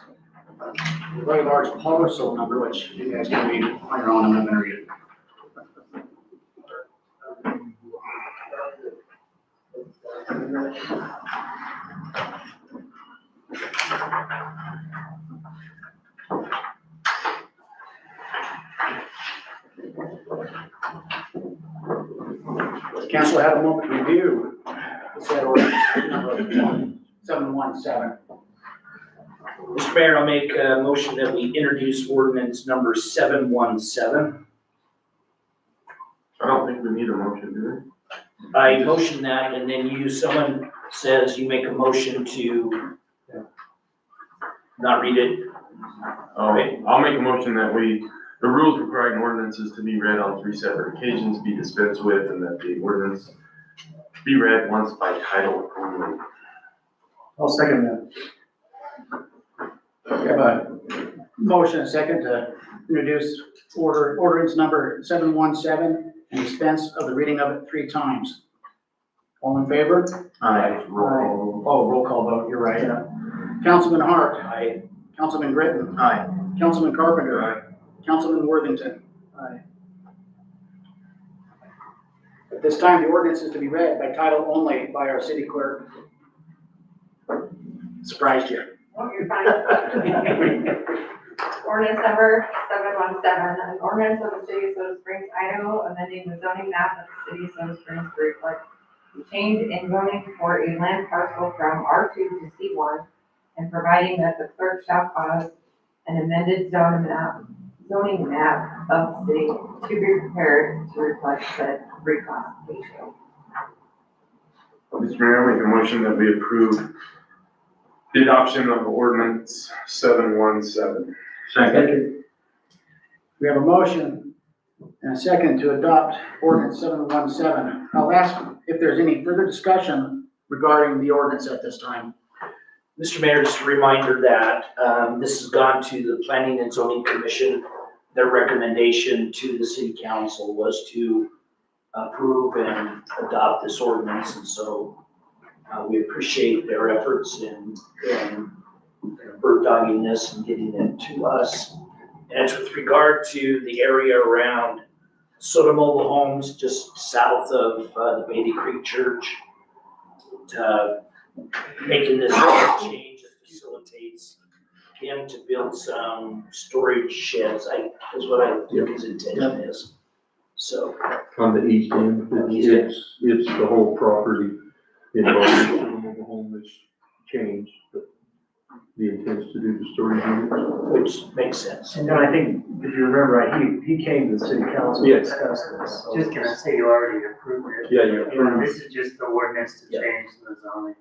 Very large parcel number, which you guys can read on your own. I'm not gonna read it. Council had a moment to review. Said ordinance number 717. Mr. Mayor, I'll make a motion that we introduce ordinance number 717. I don't think we need a motion, do I motion that, and then someone says you make a motion to not read it. we? I'll make a motion that the rules requiring ordinances to be read on 3 separate occasions be dispensed with, and that the ordinance be read once by title only. I'll second that. We have a motion, a second, to introduce ordinance number 717 and dispense of the reading of it 3 times. All in favor? Aye. Oh, roll call vote, you're right. Councilman Hart. Aye. Councilman Gritton. Aye. Councilman Carpenter. Aye. Councilman Worthington. Aye. At this time, the ordinance is to be read by title only by our city clerk. Surprised you. Oh, you're fine. Ordinance number 717, an ordinance of the city of Soda Springs, Idaho, amending the zoning map of the city of Soda Springs to reflect the change in zoning for a land parcel from R2 to C1, and providing that the clerk shall cause an amended zoning map of the city to be prepared to reflect said reclassification. Mr. Mayor, I make a motion that we approve the adoption of ordinance 717. Second. We have a motion and a second to adopt ordinance 717. I'll ask if there's any further discussion regarding the ordinance at this time. Mr. Mayor, just a reminder that this has gone to the Planning and Zoning Commission. Their recommendation to the city council was to approve and adopt this ordinance, and so we appreciate their efforts in bird dogging this and getting it to us. And it's with regard to the area around Soda Mobile Homes, just south of the Beatty Creek Church. Making this change that facilitates him to build some storage sheds, is what I think his intention is. So, On the east end, it's the whole property involved in the mobile home is changed, but the intent is to do the storage units. which makes sense. And then I think, if you remember right, he came to the city council to Yes. discuss this. So- Just gonna say you already approved it. Yeah, you And approved. this is just the ordinance to Yeah. change the zoning.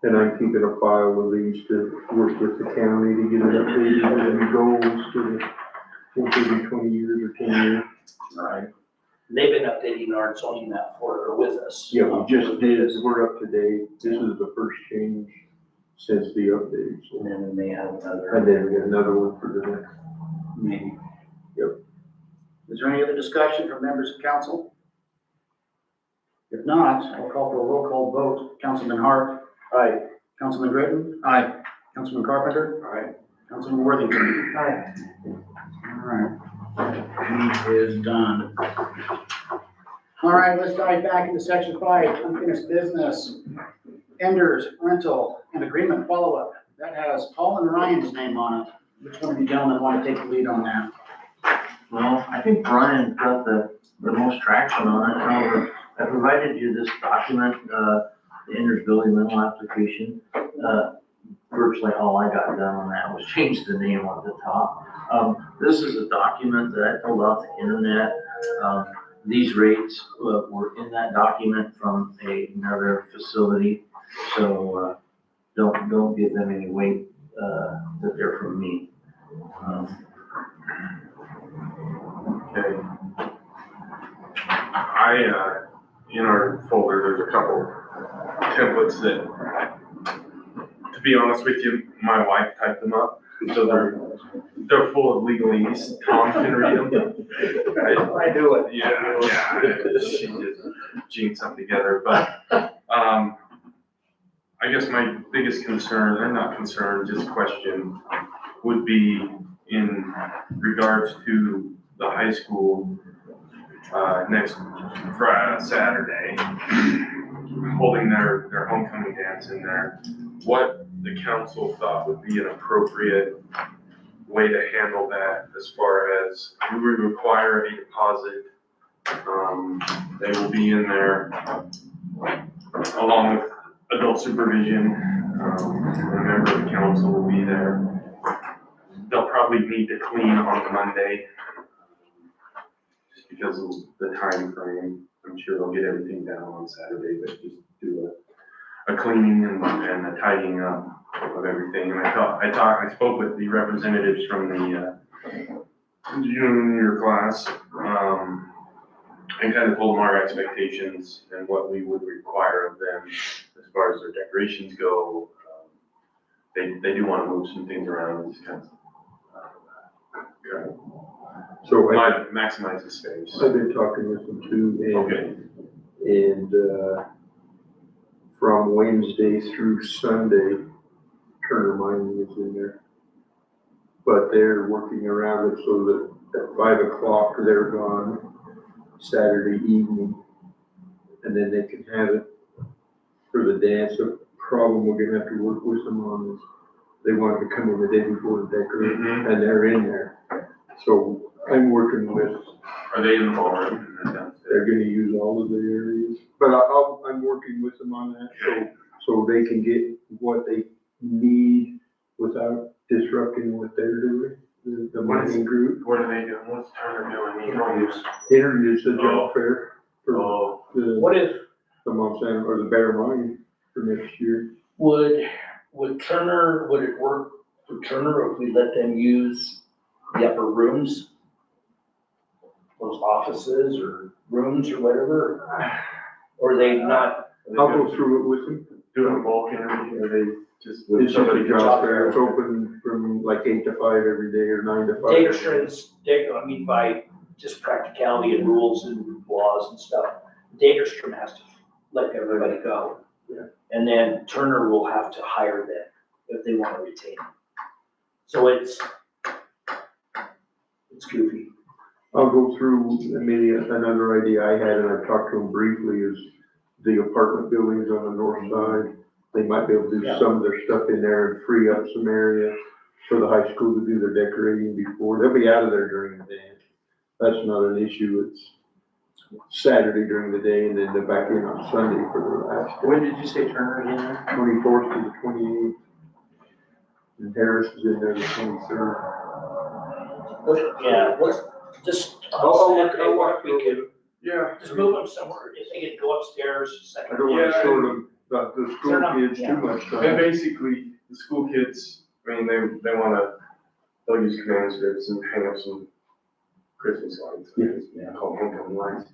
And I'm keeping a file of these to work with the county to get it updated with any goals to the, think every 20 years or 10 years. Right. They've been updating our zoning map or with us. Yeah, we just did, we're up to date. This is the first change since the update. So. And then we may have another. And then we got another one for the next Maybe. Is there any other discussion from members of council? If not, I'll call for a roll call vote. Councilman Hart. Aye. Councilman Britton. Aye. Councilman Carpenter. Aye. Councilman Worthington. Aye. All right. He is done. All right, let's dive back into section 5, unfinished business. Enders, rental, and agreement follow-up. That has Paul and Ryan's name on it. Which one of you gentlemen want to take the lead on that? Well, I think Brian got the most traction on it. However, I provided you this document, the Enders Building rental application. Virtually all I got done on that was change the name on the top. This is a document that I pulled off the internet. These rates were in that document from another facility, so don't give them any weight that they're from me. Okay. In our folder, there's a couple templates that, to be honest with you, my wife typed them up. So they're full of legalese. Tom can read them. I do it. Yeah, she just jinxed them together. But I guess my biggest concern, or not concern, just question, would be in regards to the high school next Saturday, holding their homecoming dance in there. What the council thought would be an appropriate way to handle that, as far as we would require a deposit. They will be in there along with adult supervision. A member of the council will be there. They'll probably need to clean on Monday, just because of the time frame. I'm sure they'll get everything down on Saturday, but just do a cleaning and a tidying up of everything. And I spoke with the representatives from the junior class, and kind of told them our expectations and what we would require of them as far as their decorations go. They do want to move some things around and just kind of So maximize the space. I've been talking with them too. Okay. And from Wednesday through Sunday, Turner Mining is in there. But they're working around it so that at 5 o'clock they're gone Saturday evening. And then they can have it for the dance. The problem we're gonna have to work with them on is they wanted to come in the day before the decorate, and they're in there. So I'm working with. Are they in the ballroom? They're gonna use all of the areas, but I'm working with them on that, so they can get what they need without disrupting what they're doing, the mining group. What are they doing? What's Turner doing? Interviews. Interviews the job fair for What if, the Monsanto or the Bear Mine for next year. would Turner, would it work for Turner if we let them use the upper rooms? Those offices or rooms or whatever? Or are they not? I'll go through it with them. Doing a bulk interview, or they just. It's just a job fair, it's open from like 8 to 5 every day or 9 to 5. Data strings, I mean, by just practicality and rules and laws and stuff, Datastrom has to let everybody go. Yeah. And then Turner will have to hire them if they want to retain them. So it's goofy. I'll go through, maybe another idea I had, and I've talked to them briefly, is the apartment buildings on the north side. They might be able to do some of their stuff in there and free up some area for the high school to do their decorating before. They'll be out of there during the day. That's not an issue. It's Saturday during the day, and then they're back in on Sunday for the last. When did you say Turner again? 24th to the 28th. And Harris is in there the 23rd. Yeah, let's just, I'll what if we could Yeah. just move them somewhere, if they could go upstairs, I second. don't want to short them Not the school kids too much And time. basically, the school kids, I mean, they wanna, they'll use command strips and hang up some Christmas lights. Yeah. Called homecoming lights.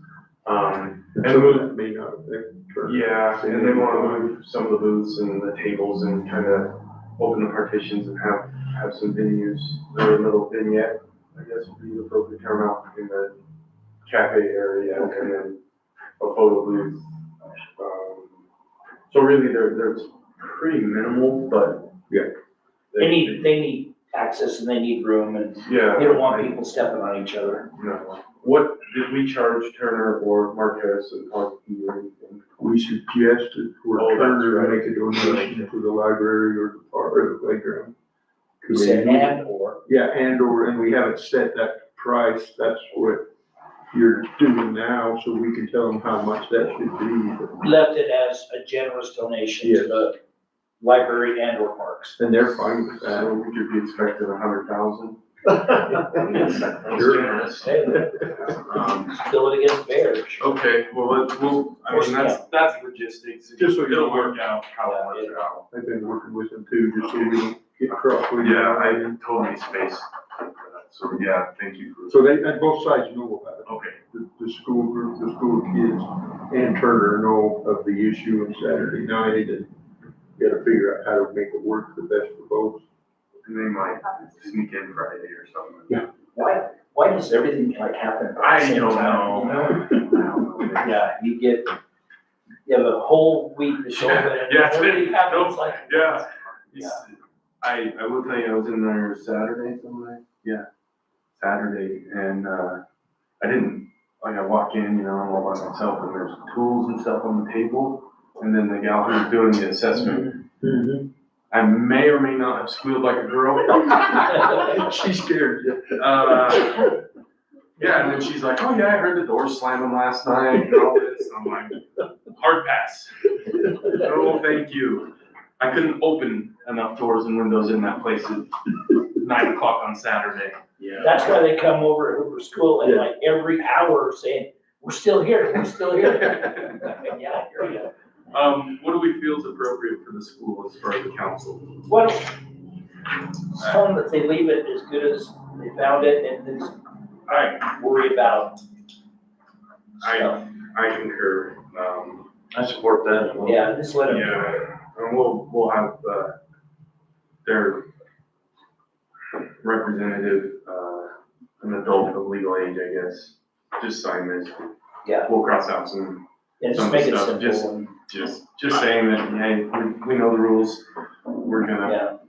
And And some move, of that may not affect. yeah, and they wanna move some of the booths and the tables and kind of open the partitions and have some venues, or a little vignette, I guess would be the appropriate term, out in the cafe area, and then a photo booth. So really, they're pretty minimal, but. Yeah. They need access and they need room and Yeah. they don't want people stepping on each other. No. What did we charge Turner or Marquez and Park fee or anything? We suggested for Oh, that's Turner to right. make a donation to the library or the park or the playground. You said and/or. Yeah, and we haven't set that price, that's what you're doing now, so we can tell them how much that should be. Left it as a generous donation to the library and/or parks. And they're fine with So that. we could be expecting 100,000. That's Generous. Hey, Still it against bears. Okay, well, I mean, that's logistics. Just so you It'll know. work out how it works out. I've been working with them too, just so we don't get cross with Yeah, I totally spaced. So, yeah, thank you for. So they, and both sides know about it. Okay. The school group, the school kids, and Turner know of the issue on Saturday night, and gotta figure out how to make it work the best for both. And they might sneak in Friday or something. Yeah. Why does everything like happen at the I same don't time, know. you know? Yeah, you have a whole week to show it. Yeah, Everything happens like. Yeah. Yeah. I will tell you, I was in there Saturday, somewhere. Yeah, Saturday, and, I walk in, I'm all by myself, and there's tools and stuff on the table, and then the gal who's doing the assessment, I may or may not have squealed like a girl. She scared you. Yeah, and then she's like, oh yeah, I heard the door slamming last night and all this. I'm like, hard pass. Oh, thank you. I couldn't open enough doors and windows in that place at 9 o'clock on Saturday. Yeah. That's why they come over at Hooper School and like every hour saying, we're still here, we're still here. Yeah, I hear you. What do we feel is appropriate for the school as far as the council? What, tell them that they leave it as good as they found it and just, worry about stuff. I concur. I support that as well. Yeah, just let them. Yeah, and we'll have, their representative, an adult of legal age, I guess, just sign this. Yeah. We'll cross out some, Yeah, some just make it stuff, simple and, just saying that, hey, we know the rules, we're gonna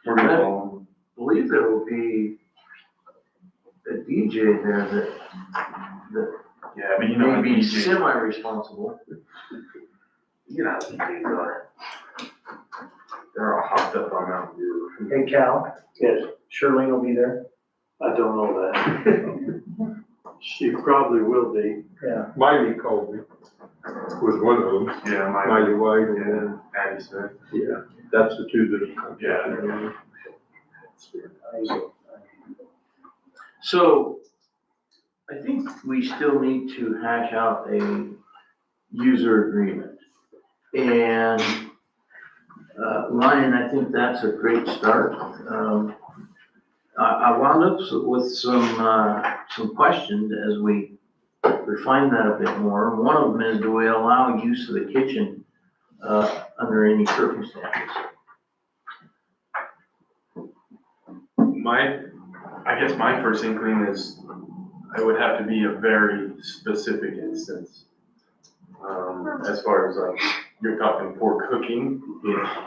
follow them. I believe there will be a DJ there that Yeah, but you know, may be DJ semi-responsible. you know, DJs are, they're all hopped up on Mountain Dew. Hey, Cal, Yes, Shirlene will be there. I don't know that. She probably will be. Yeah. Miley called me, was one of them, Yeah, Miley White, and yeah, then, Addie Smith. yeah, that's the two that have contacted me. So I think we still need to hash out a user agreement. And Ryan, I think that's a great start. I wound up with some questions as we refine that a bit more. One of them is, do we allow use of the kitchen under any circumstances? I guess my first inkling is it would have to be a very specific instance. As far as you're talking for cooking,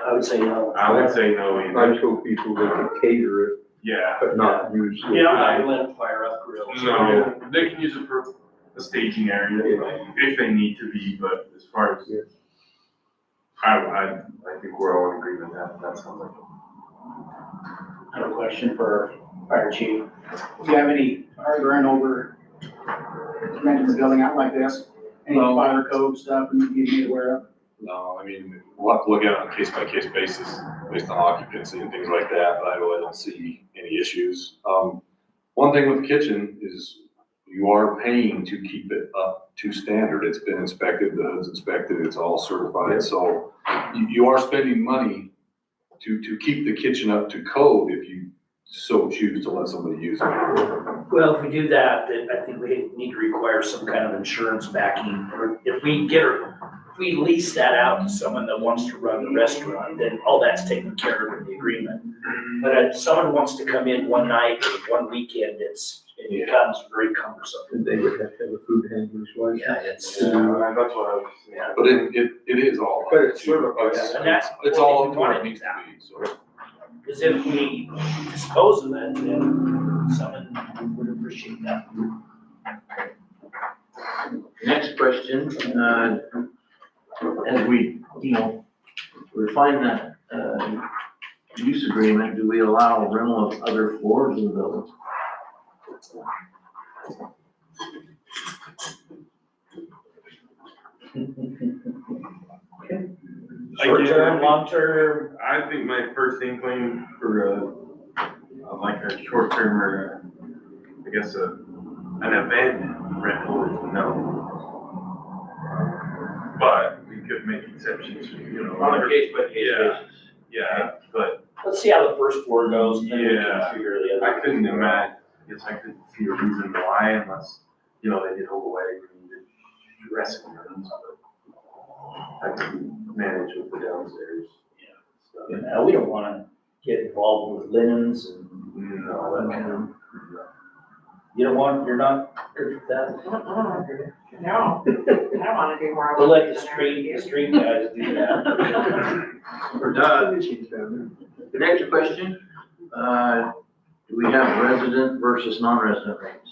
I would say no. I would say no I either. told people they could cater it, Yeah. but not use it. You don't have to let them fire up grills. No, they can use it for a staging area if they need to be, but as far as, I think we're all in agreement that that sounds like. I have a question for Fire Chief. Do you have any heartburn over renting the building out like this? Any No. fire code stuff you need to be aware of? No, I mean, we'll have to look at it on a case-by-case basis based on occupancy and things like that, but I really don't see any issues. One thing with the kitchen is, You are paying to keep it up to standard. It's been inspected, the hood's inspected, it's all certified. So you are spending money to keep the kitchen up to code if you so choose to let somebody use it. Well, if we do that, then I think we need to require some kind of insurance backing, or if we lease that out to someone that wants to run the restaurant, then all that's taken care of in the agreement. But if someone wants to come in one night or one weekend, it becomes very cumbersome. And they would have to have a food handler's license. Yeah, it's, That's what I was, yeah. But it is all. But it's sort of- And that's. It's all up to where it needs to be, so. Because if we dispose of it, then someone would appreciate that. Next question, as we, refine that, use agreement, do we allow rental of other floors in the building? Short term, long term, I think my first inkling for like a short term or I guess an event rental is no. But we could make exceptions, on a case by case basis. Yeah, but Let's see how the first floor goes, and then we Yeah. can figure the other. I couldn't imagine, I couldn't see a reason why unless, they did whole wedding and did dressing rooms, but I could manage with the downstairs. stuff. We don't wanna get involved with linens and all that kind of. You're not good with that? No, I don't wanna do more. We'll let the street guys do that. We're done. The next question, do we have resident versus non-resident rates?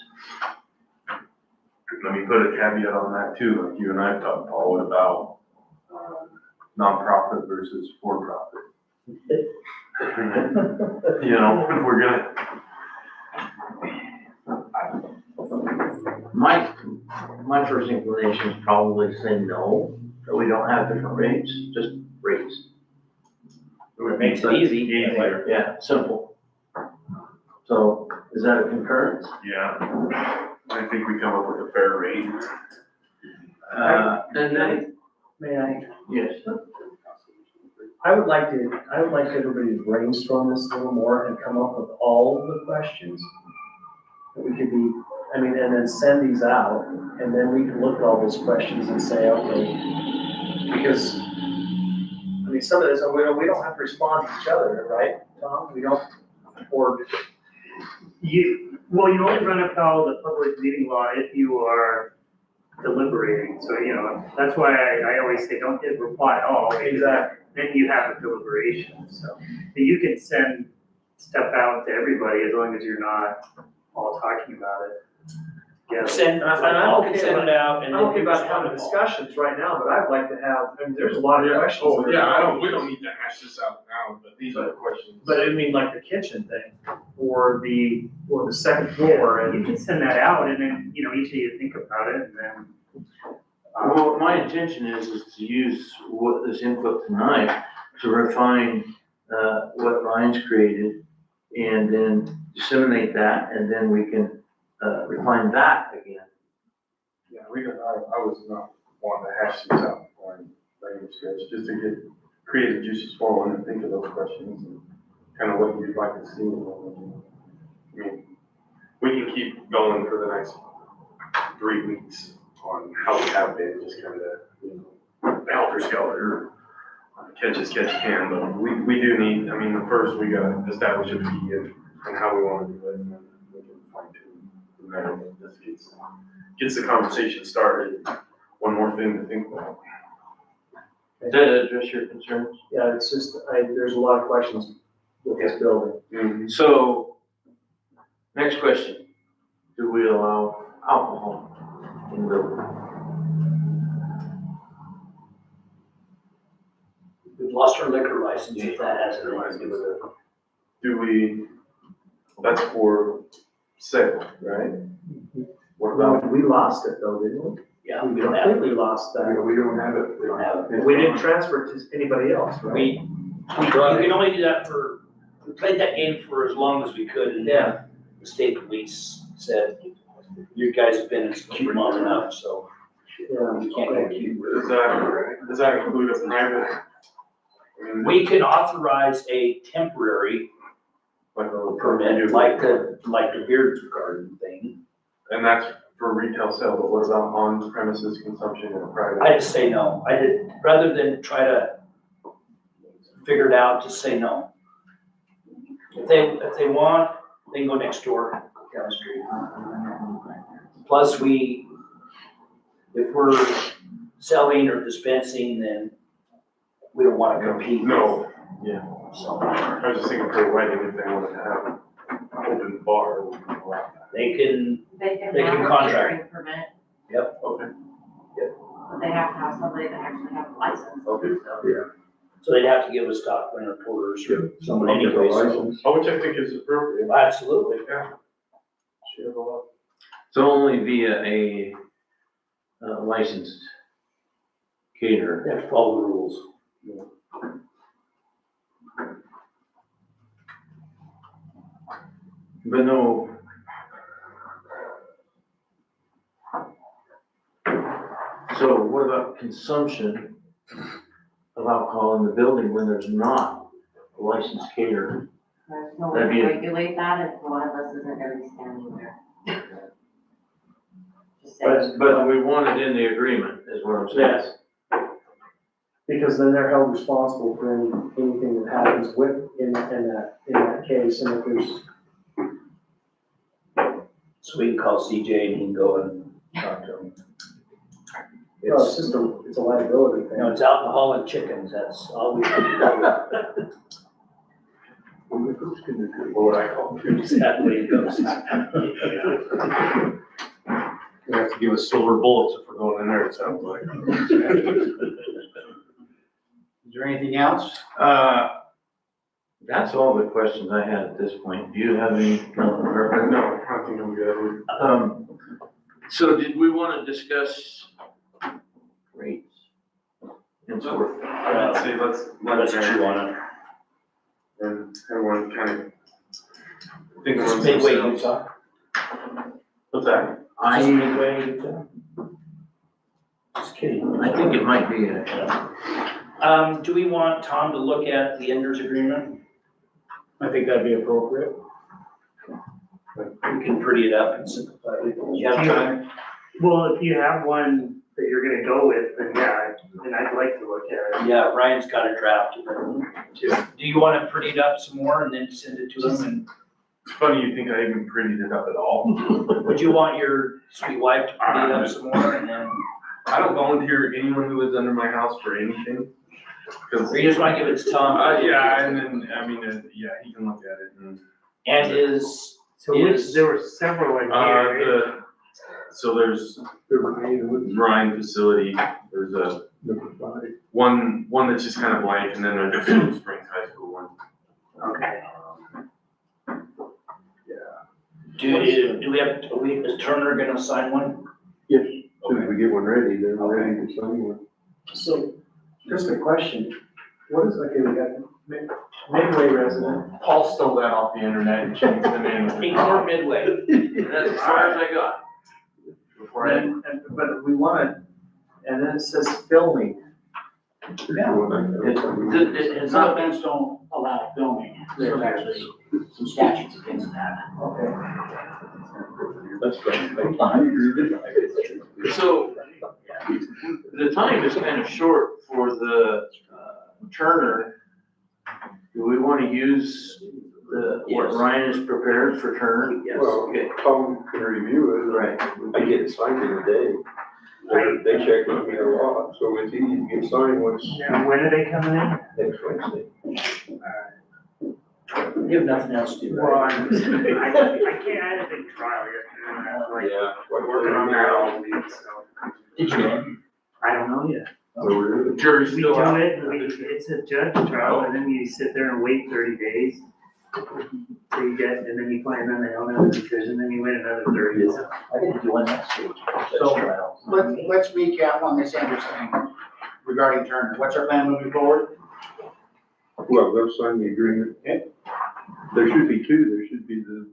Let me put a caveat on that too, like you and I have talked, Paul, what about nonprofit versus for-profit? If we're gonna. My first inclination is probably say no, that we don't have different rates, just rates. It makes it easy. Yeah, simple. So is that a concurrence? Yeah, I think we come up with a fair rate. And then, May I? yes, I would like everybody to brainstorm this a little more and come up with all of the questions that we could be, and then send these out, and then we can look at all those questions and say, okay, because, some of this, we don't have to respond to each other, right, Tom? We don't, or. You only run afoul of the public meeting law if you are deliberating, so, that's why I always say don't hit reply all. Exactly. Then you have a deliberation, so, but you can send stuff out to everybody as long as you're not all talking about it. Yeah. Send, Paul can send it out and I'm then. okay about having discussions right now, but I'd like to have, there's a lot of questions. Oh, yeah, we don't need to hash this out now, but these are the questions. But like the kitchen thing, or the second floor, and you can send that out, and then, each of you think about it, and then. well, my intention is to use this input tonight to refine, what Ryan's created, and then disseminate that, and then we can, refine that again. Yeah, I was not wanting to hash these out on language sketch, just to create a juicy swallow and think of those questions and kind of what you'd like to see. I mean, we can keep going for the next 3 weeks on how we have been, just kind of, helter skelter, catch as catch can, but we do need, the first we gotta establish a fee and how we wanna do it, and then we can fine tune from there. This gets the conversation started. One more thing to think about. Does that address your concerns? Yeah, it's just, there's a lot of questions with this building. So, next question, do we allow alcohol in the building? We've lost our liquor license, if that has anything to do with it. Do we, that's for sale, right? What about? We lost it though, didn't we? Yeah, We we don't have it. completely lost that. We don't have it. We don't have it. We didn't transfer it to anybody else, right? You can only do that we played that game for as long as we could, and then the state police said, You guys have been in cute long enough, so you can't go cute. Does that include a private? I mean, We can authorize a temporary like a permit, like the beer garden thing. And that's for retail sale, but what about on premises consumption in a private? I just say no. I did, rather than try to figure it out, just say no. If they want, they can go next door down the street. Plus if we're selling or dispensing, then we don't wanna compete. No, So I was just thinking for a wedding, if they wanted to have open bar, we can allow that. they can, They can They can have a contract. catering permit, Okay. but they have to have somebody that actually has a license. Okay. So so they'd have to give us stock winter porters or somebody anyway, so. Oh, which I think is appropriate. Absolutely. Yeah. Share the love. So only via a licensed caterer. They have to follow the rules. But no. So what about consumption of alcohol in the building when there's not a licensed caterer? there's no way That'd to be- regulate that if one of us isn't gonna be standing there. Just saying. But we want it in the agreement, is what I'm saying. Yes. Because then they're held responsible for anything that happens in that case, and if there's, So we can call CJ and he can go and talk to him. well, it's just it's a liability thing. No, it's alcohol and chickens, that's all we can do. What I call. Exactly, it goes. They have to give us silver bullets if we're going in there, it sounds like. Is there anything else? That's all the questions I had at this point. Do you have any? No, I think I'm good. So did we want to discuss rates? And so forth? I'd say let's chew on it. And everyone kind of think Is amongst this Midway, themselves. Utah? What's that? Is this Midway, Utah? Just kidding. I think it might be Do we want Tom to look at the Enders agreement? I think that'd be appropriate. We can pretty it up and simplify it. You have time? Well, if you have one that you're gonna go with, then yeah, then I'd like to look at it. Yeah, Ryan's got a draft of it too. Do you want to pretty it up some more and then send it to him? It's funny you think I even prettied it up at all. And would you want your sweet wife to pretty it up some more and then, I don't volunteer anyone who lives under my house for anything. or you just want to give it to Tom? Yeah, and then, I mean, yeah, he can look at it and. And is, So there were several in here. So there's Ryan facility, there's a one that's just kind of blank, and then there's a Silver Springs High School one. Okay. do we have, is Turner gonna sign one? Yes, as soon as we get one ready, then we're ready to sign one. So, just a question, what is, okay, we got Midway resident, Paul stole that off the internet and changed the name of the Ignore Midway. That's as far as I got. before I. but we want it, and then it says filming. It's Some not, events don't allow filming. There's actually some statutes against that. Okay. so the time is kind of short for the Turner. Do we want to use what Yes. Ryan has prepared for Turner? Yes. Well, Okay. Tom can review it. Right. I get it signed in a day. They check with me a lot, so it's easy to get signed once And when are they coming in? next Wednesday. You have nothing else to do, Well, right? I can't, I had a big trial yesterday, Yeah. working on that all week, so. Did you know? I don't know yet. Jury's We still do out. it, it's a judge trial, and then you sit there and wait 30 days. So you get, and then you find out they don't have a decision, then you wait another 30 days. I think you won that stage. So, let's recap on this Enders thing regarding Turner. What's our plan moving forward? Well, they'll sign the agreement. Okay. There should be two, there should be the,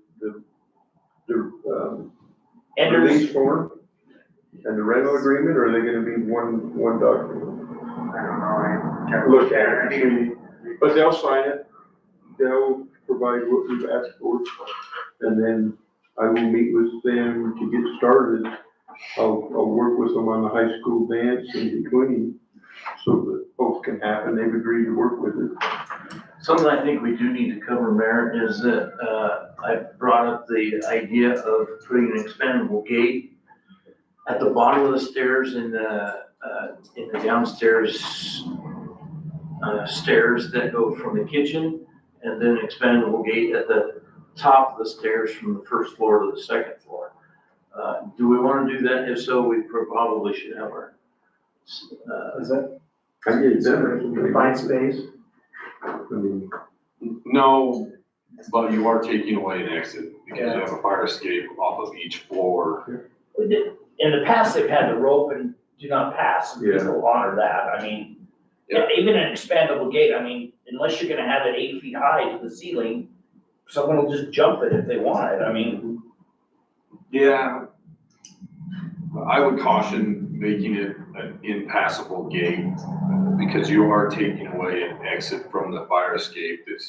release form and the rental agreement, or are they gonna be one document? I don't know, I. Look at it, see, but they'll sign it, they'll provide what we've asked for, and then I will meet with them to get started. I'll work with them on the high school dance in between, so that both can happen, they've agreed to work with it. Something I think we do need to cover, Mayor, is that, I brought up the idea of putting an expandable gate at the bottom of the stairs in the downstairs, stairs that go from the kitchen, and then an expandable gate at the top of the stairs from the first floor to the second floor. Do we wanna do that? If so, we probably should have our, Is that, I get better. confined space? I mean, No, but you are taking away an exit because you have a fire escape off of each floor. In the past, they've had the rope and do not pass, and Yeah. people honor that, I mean, Yeah. even an expandable gate, I mean, unless you're gonna have it 8 feet high to the ceiling, someone will just jump it if they want it, I mean. Yeah. I would caution making it an impassable gate because you are taking away an exit from the fire escape that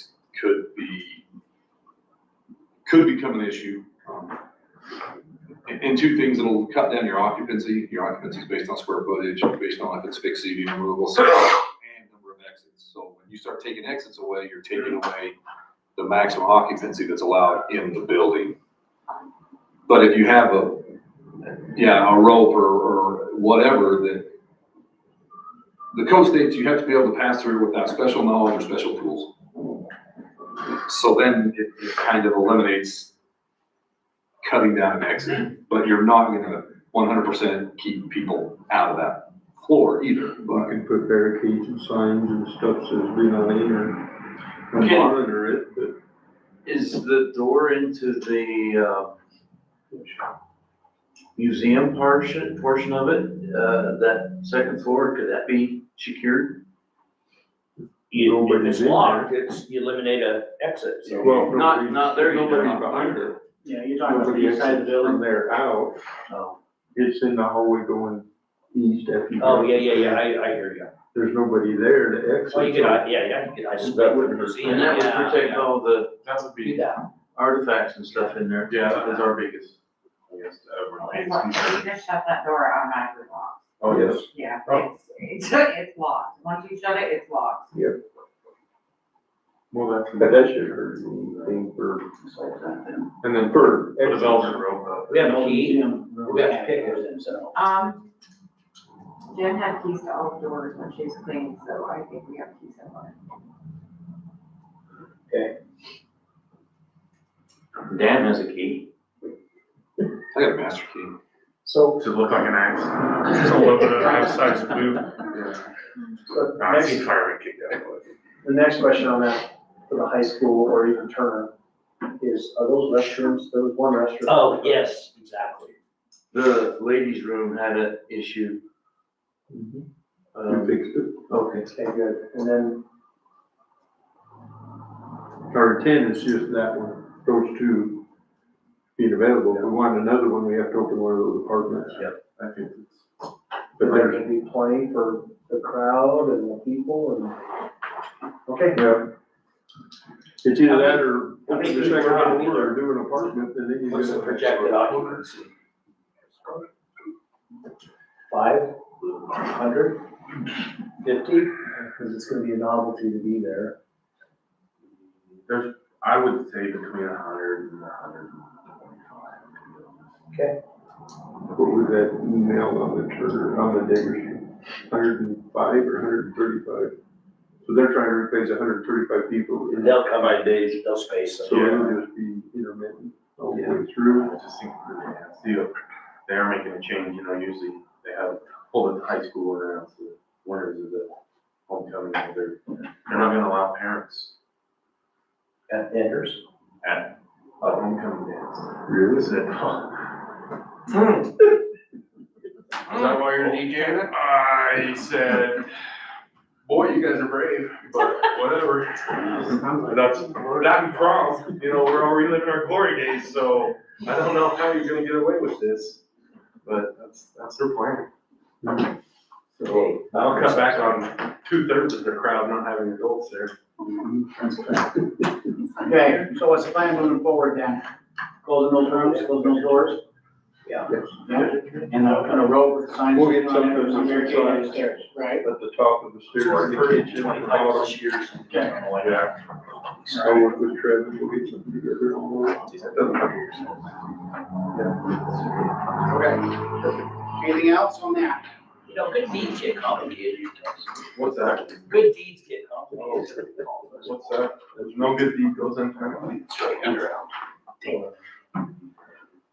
could become an issue. And two things, it'll cut down your occupancy. Your occupancy is based on square footage, based on if it's fixed seating, removable seating, and number of exits. So when you start taking exits away, you're taking away the maximum occupancy that's allowed in the building. But if you have a rope or whatever, that the code states you have to be able to pass through without special knowledge or special tools. So then it kind of eliminates cutting down an exit, but you're not gonna 100% keep people out of that floor either. I can put barricades and signs and stuff says be not in and Okay. monitor it, but is the door into the, museum portion of it, that second floor, could that be secured? If Nobody's it's in there. locked, you eliminate a exit, so. well, Not there, you nobody's don't. behind it. Yeah, you're talking about the Nobody east side of the exits from building. there out. Oh, It's in the hallway going east after you. oh, yeah, I hear you. There's nobody there to exit. Well, you could, so- you could, I That suspect wouldn't the hurt. museum, And that would yeah, protect yeah. all the That would Do that. artifacts and stuff in there. Yeah, that is our biggest, I guess, You just shut that door automatically locked. Oh, yes. Yeah, Oh. it's locked. Once you shut it, it's locked. Well, But that should hurt anything for, and then for the exits. velvet rope. We have a key, Museum. we have to pick it themselves. Jen had keys to all the doors when she was cleaning, so I think we have keys in one. Dan has a key. I got a master key. So, To look like an axe. It's a little bit of an size boot. so I've seen next, firemen kick that way. the next question on that, for the high school or even Turner, is, are those restrooms, there was one restroom? Oh, yes, exactly. The ladies' room had an issue. You Um, fixed it. okay. Okay, good, and then, Our intent is just that one, those two being available. If we want another one, we have to open one of those apartments. Yep. I think it's. is But there there's, gonna be plenty for the crowd and the people and, okay, yeah. It's either that or How many open the people second are on floor or do an apartment, and then you What's get the a. projected occupancy? 500, 50, because it's gonna be a novelty to be there. I would say between 100 and 125. Okay. What was that email on the Turner, on the Digger Street? 105 or 135? So they're trying to replace 135 people. in- They'll come by days, they'll space So them. it'll just be intermittent all the way through. I just think for the dance, they are making a change, usually they have, pull the high school and announce the winners of the homecoming, they're not gonna allow parents At Enders? at a homecoming dance. Really? Is that why you're DJing? I said, boy, you guys are brave, but whatever. That's that and prom, we're all reliving our glory days, so I don't know how you're gonna get away with this. but that's their plan. So I'll cut back on 2/3 of their crowd not having adults there. Okay, so what's the plan moving forward then? Closing those rooms, closing those doors? Yeah. Yeah. And a road with signs. We'll get on it, something, some some barricade signs. upstairs, right? At the top of the stairs, the kitchen, the bottom. years. Yeah. I'll work with Trevor, we'll get something together on that. Okay. Anything else on that? You know, good deeds get complicated. What's that? Good deeds get complicated. What's that? There's no good deed goes unpunished.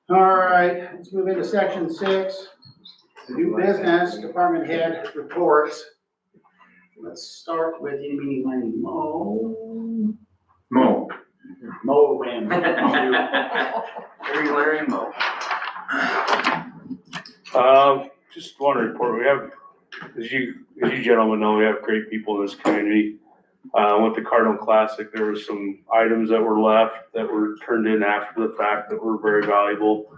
All right, let's move into section 6. New business, department head reports. Let's start with any meeting, Lenny. Mo. Mo win. Larry Mo. Just want to report, we have, as you gentlemen know, we have great people in this community. With the Cardinal Classic, there were some items that were left that were turned in after the fact that were very valuable.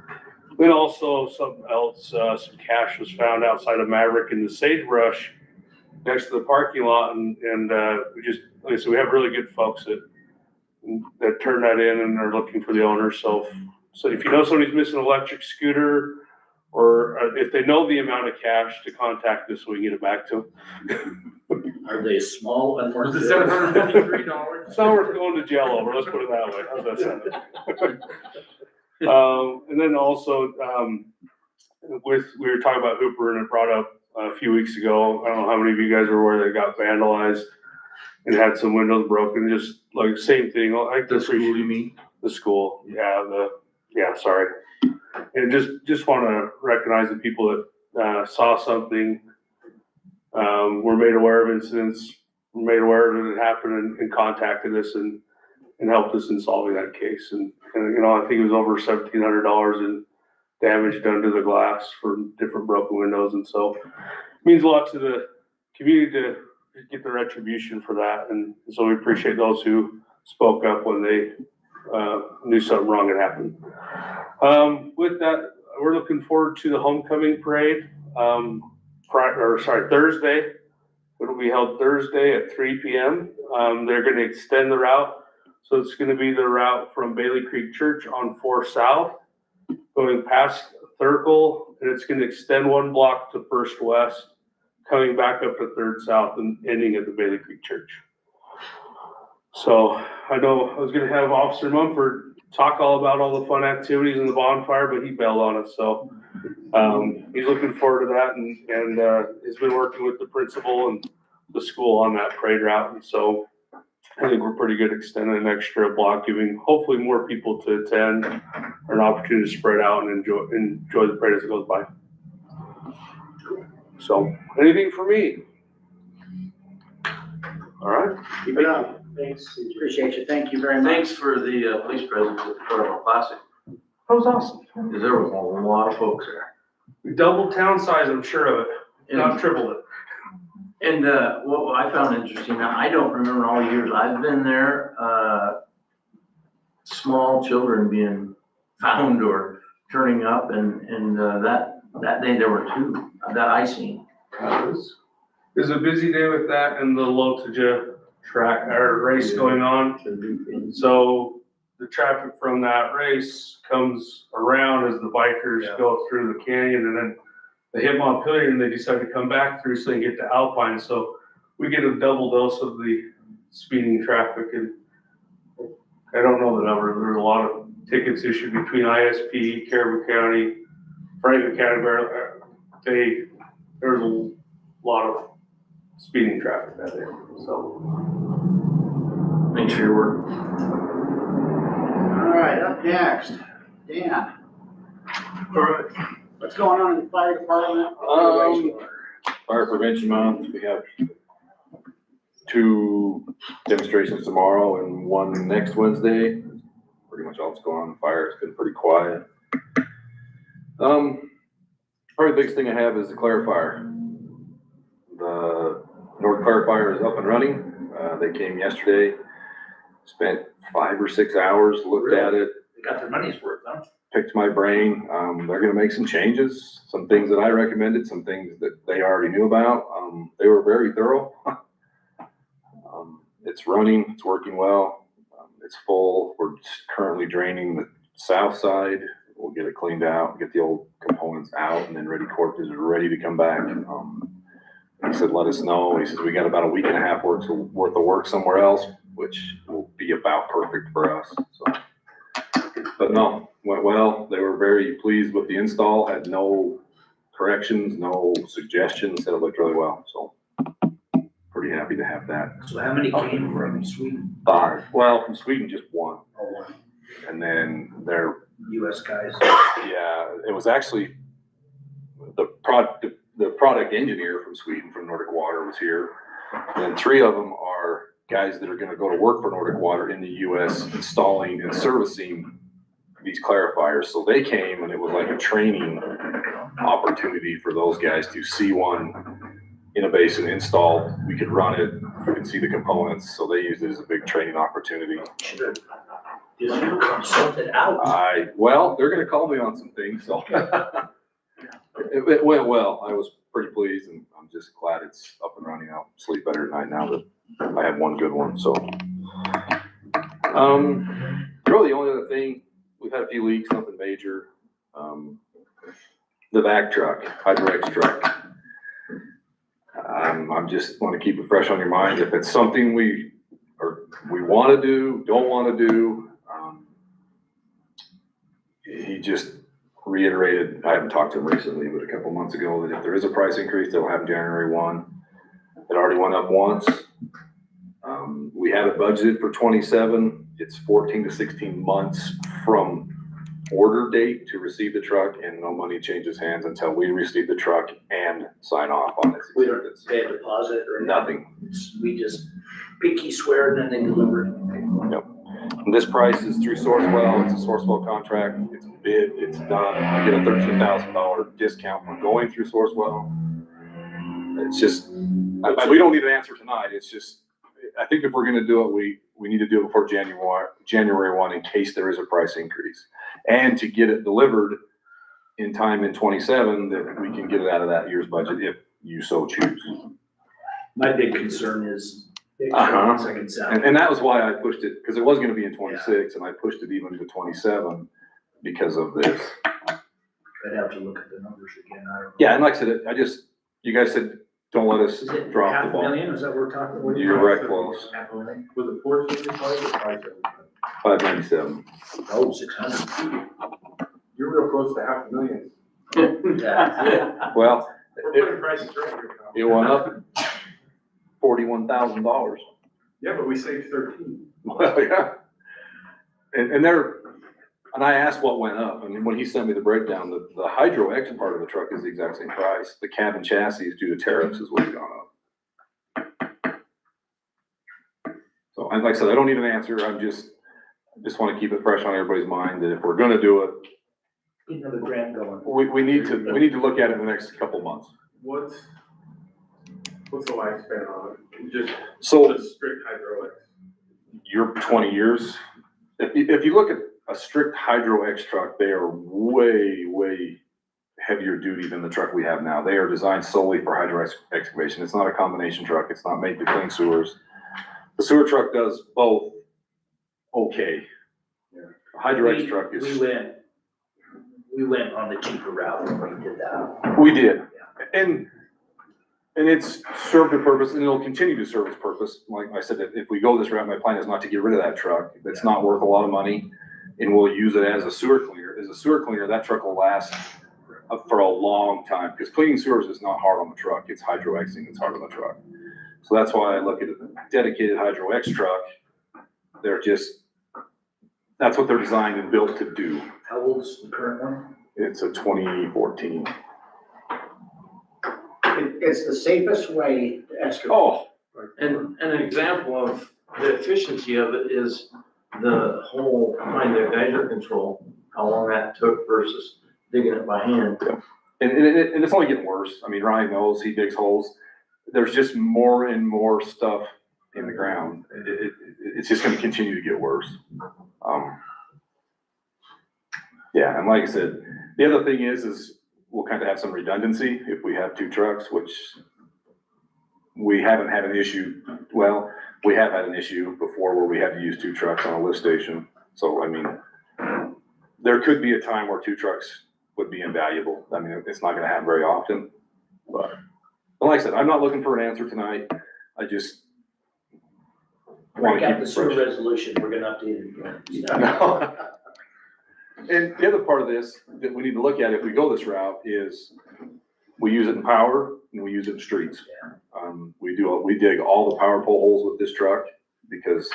Then also something else, some cash was found outside of Maverick in the sagebrush next to the parking lot, and we just, like I said, we have really good folks that turn that in and are looking for the owner. So if you know somebody's missing an electric scooter, or if they know the amount of cash, to contact us so we can get it back to them. Are they small? Was it $753? It's not worth going to jail over, let's put it that way. How's that sound? And then also, we were talking about Hooper, and it brought up a few weeks ago, I don't know how many of you guys are aware they got vandalized and had some windows broken, just like same thing. Like The school, you mean? The school, sorry. And just want to recognize the people that saw something, were made aware of incidents, were made aware of it happened, and contacted us and helped us in solving that case. And I think it was over $1,700 in damage done to the glass for different broken windows. And so it means a lot to the community to get the retribution for that. And so we appreciate those who spoke up when they knew something wrong had happened. With that, we're looking forward to the homecoming parade, Thursday. It'll be held Thursday at 3 p.m. They're gonna extend the route. So it's gonna be the route from Bailey Creek Church on 4 South, going past Thurkle, and it's gonna extend 1 block to First West, coming back up to 3rd South and ending at the Bailey Creek Church. So I know I was gonna have Officer Mumford talk all about all the fun activities in the bonfire, but he bailed on us. So he's looking forward to that, and he's been working with the principal and the school on that parade route. And so I think we're pretty good extending an extra block, giving hopefully more people to attend, or an opportunity to spread out and enjoy the parade as it goes by. So anything for me? All right. Keep it up. Thanks. Appreciate you. Thank you very much. Thanks for the police presence at the Cardinal Classic, That was awesome. because there was a lot of folks there. We doubled town size, I'm sure of it, not tripled it. And what I found interesting, now I don't remember all the years I've been there, small children being found or turning up, and that day there were 2 that I seen. It was a busy day with that and the Lotaja track or race going on. So the traffic from that race comes around as the bikers go through the canyon, and then they hit Montpelier and they decide to come back through so they can get to Alpine. So we get a double dose of the speeding traffic, and I don't know the number. There were a lot of tickets issued between ISP, Caribou County, Franklin County. There was a lot of speeding traffic that day. So Make sure you work. All right, up next, Dan. All right. What's going on in the fire department? Fire Prevention Month, we have 2 demonstrations tomorrow and 1 next Wednesday. Pretty much all that's going on in fire. It's been pretty quiet. Probably the biggest thing I have is the clarifier. The North clarifier is up and running. They came yesterday, spent 5 or 6 hours, looked at it. They got their money's worth, huh? picked my brain. They're gonna make some changes, some things that I recommended, some things that they already knew about. They were very thorough. It's running, it's working well. It's full. We're just currently draining the south side. We'll get it cleaned out, get the old components out, and then Ready Corp is ready to come back. He said, let us know. He says, we got about a week and a half worth of work somewhere else, which will be about perfect for us, so. But no, went well. They were very pleased with the install, had no corrections, no suggestions, said it looked really well, so. Pretty happy to have that. So how many came from Sweden? 5. Well, from Sweden, just 1. Oh, one. And then their, US guys. yeah, it was actually the product engineer from Sweden, from Nordic Water, was here. And then 3 of them are guys that are gonna go to work for Nordic Water in the US, installing and servicing these clarifiers. So they came and it was like a training opportunity for those guys to see one in a basin installed. We could run it, we could see the components. So they used it as a big training opportunity. Should've just consulted out. Well, they're gonna call me on some things, so. It went well. I was pretty pleased, and I'm just glad it's up and running. I'll sleep better at night now that I had one good one, so. Really the only other thing, we've had a few leaks, nothing major. The vac truck, Hydro-X truck. I'm just want to keep it fresh on your mind. If it's something we want to do, don't want to do, he just reiterated, I haven't talked to him recently, but a couple months ago, that if there is a price increase, they'll have January 1. It already went up once. We have it budgeted for 27. It's 14 to 16 months from order date to receive the truck, and no money changes hands until we receive the truck and sign off on it. We don't pay a deposit or Nothing. We just pinky swear and then they deliver it. Yep. And this price is through Sourcewell. It's a Sourcewell contract. It's bid, it's done. You get a $13,000 discount for going through Sourcewell. It's just, we don't need an answer tonight. It's just, I think if we're gonna do it, we need to do it before January 1 in case there is a price increase. And to get it delivered in time in 27, that we can get it out of that year's budget if you so choose. My big concern is. Second sound. And that was why I pushed it, because it was gonna be in 26, and I pushed it even to 27 because of this. I'd have to look at the numbers again. I don't know. Yeah, and like I said, you guys said, don't let us Is it drop the ball. $500,000? Is that what we're talking about? You're right close. $500,000? Was it 475 or 575? 597. Oh, 600. You're real close to $500,000. Yeah. Well, We're putting prices right here. it went up $41,000. Yeah, but we saved 13. Well, yeah. And I asked what went up, and when he sent me the breakdown, the Hydro-X part of the truck is the exact same price. The cabin chassis due to tariffs is what's gone up. So, and like I said, I don't need an answer. I just want to keep it fresh on everybody's mind that if we're gonna do it, Get another grant going. we need to look at it in the next couple months. What's the lifespan on it? Just strict Hydro-X? You're 20 years. If you look at a strict Hydro-X truck, they are way, way heavier duty than the truck we have now. They are designed solely for Hydro-X excavation. It's not a combination truck. It's not made to clean sewers. The sewer truck does both okay. Yeah. Hydro-X truck is. We went on the cheaper route when we did that. We did. And it's served a purpose, and it'll continue to serve its purpose. Like I said, if we go this route, my plan is not to get rid of that truck. It's not worth a lot of money, and we'll use it as a sewer cleaner. As a sewer cleaner, that truck will last for a long time, because cleaning sewers is not hard on the truck. It's Hydro-Xing that's hard on the truck. So that's why I look at a dedicated Hydro-X truck. That's what they're designed and built to do. How old's the current one? It's a 2014. It's the safest way to excavate. Oh, And an example of the efficiency of it is the whole behind the geyser control, how long that took versus digging it by hand. and it's only getting worse. I mean, Ryan knows, he digs holes. There's just more and more stuff in the ground. It's just gonna continue to get worse. Yeah, and like I said, the other thing is we'll kind of have some redundancy if we have two trucks, which we haven't had an issue. Well, we have had an issue before where we had to use two trucks on a lift station. So, I mean, there could be a time where two trucks would be invaluable. I mean, it's not gonna happen very often, but like I said, I'm not looking for an answer tonight. I just Break out the sewer resolution, we're gonna update it again. No. And the other part of this that we need to look at if we go this route is we use it in power and we use it in streets. We dig all the power pole holes with this truck because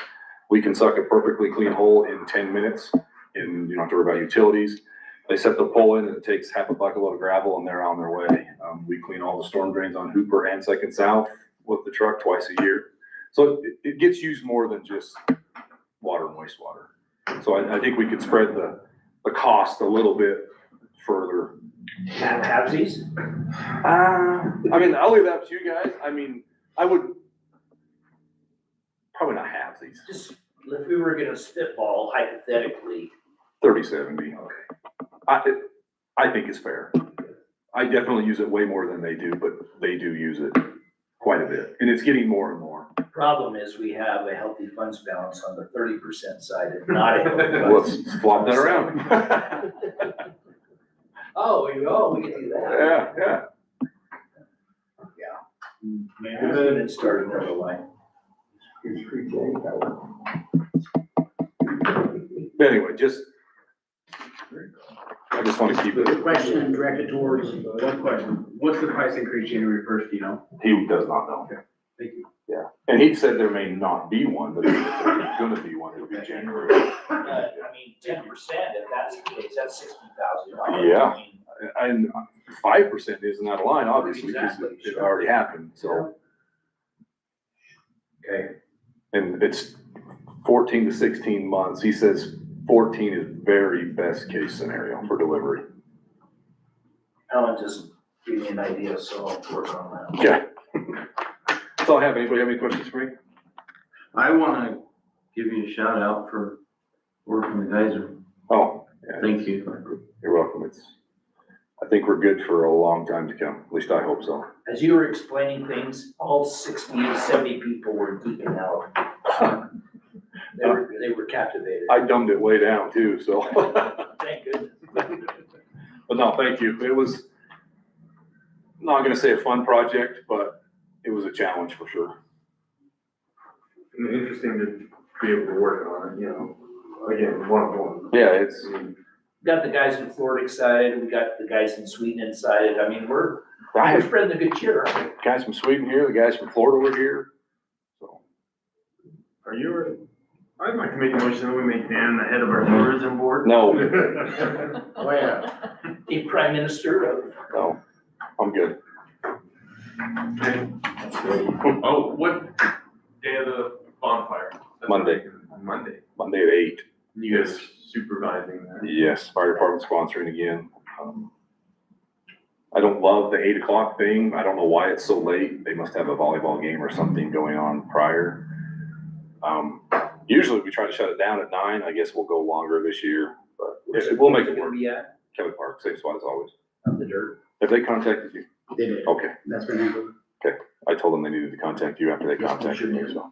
we can suck a perfectly clean hole in 10 minutes and you don't have to worry about utilities. They set the pole in and it takes half a bucket of gravel and they're on their way. We clean all the storm drains on Hooper and Second South with the truck twice a year. So it gets used more than just water and wastewater. So I think we could spread the cost a little bit further. Halvesies? I mean, I'll leave that up to you guys. I mean, I would probably not have these. Just, if we were gonna spitball hypothetically. 30/70. Okay. I think it's fair. I definitely use it way more than they do, but they do use it quite a bit. And it's getting more and more. Problem is we have a healthy funds balance on the 30% side and not a healthy funds. Let's flop that around. Oh, we can do that. Yeah. Maybe we start another line. But anyway, I just want to keep The it. question directed towards, One question, what's the price increase January 1st, do you know? He does not know. Thank you. Yeah. And he said there may not be one, but if there's gonna be one, it'll be January. I mean, 10%, if that's the case, that's $60,000. Yeah. And 5% isn't out of line, obviously, because Exactly. it already happened, so. Okay. And it's 14 to 16 months. He says 14 is very best case scenario for delivery. Alan just gave me an idea, so I'll work on that. Okay. That's all I have. Anybody have any questions for me? I wanna give you a shout out for working the geyser. Oh, yeah. Thank you. You're welcome. I think we're good for a long time to come. At least I hope so. As you were explaining things, all 60 to 70 people were geeking out. They were captivated. I dumbed it way down too, so. Thank goodness. But no, thank you. It was, not gonna say a fun project, but it was a challenge for sure. And interesting to be able to work on it, you know, again, one-on-one. Yeah, it's, Got the guys in Florida excited, we got the guys in Sweden excited, I mean, we're I spreading the good cheer, aren't we? guys from Sweden here, the guys from Florida were here. So, Are you, I'd like to make a motion that we make Dan the head of our tourism board. no, oh yeah, The prime minister of. no, I'm good. Oh, what day of the bonfire? Monday. Monday. Monday at 8. You guys supervising that? Yes, fire department sponsoring again. I don't love the 8 o'clock thing. I don't know why it's so late. They must have a volleyball game or something going on prior. Usually we try to shut it down at 9. I guess we'll go longer this year, but we'll make it work. Yeah, Kelly Park, same spot as always. of the dirt. Have they contacted you? they did. Okay. That's been handled. I told them they needed to contact you after they Yes, contacted sure me, did. so.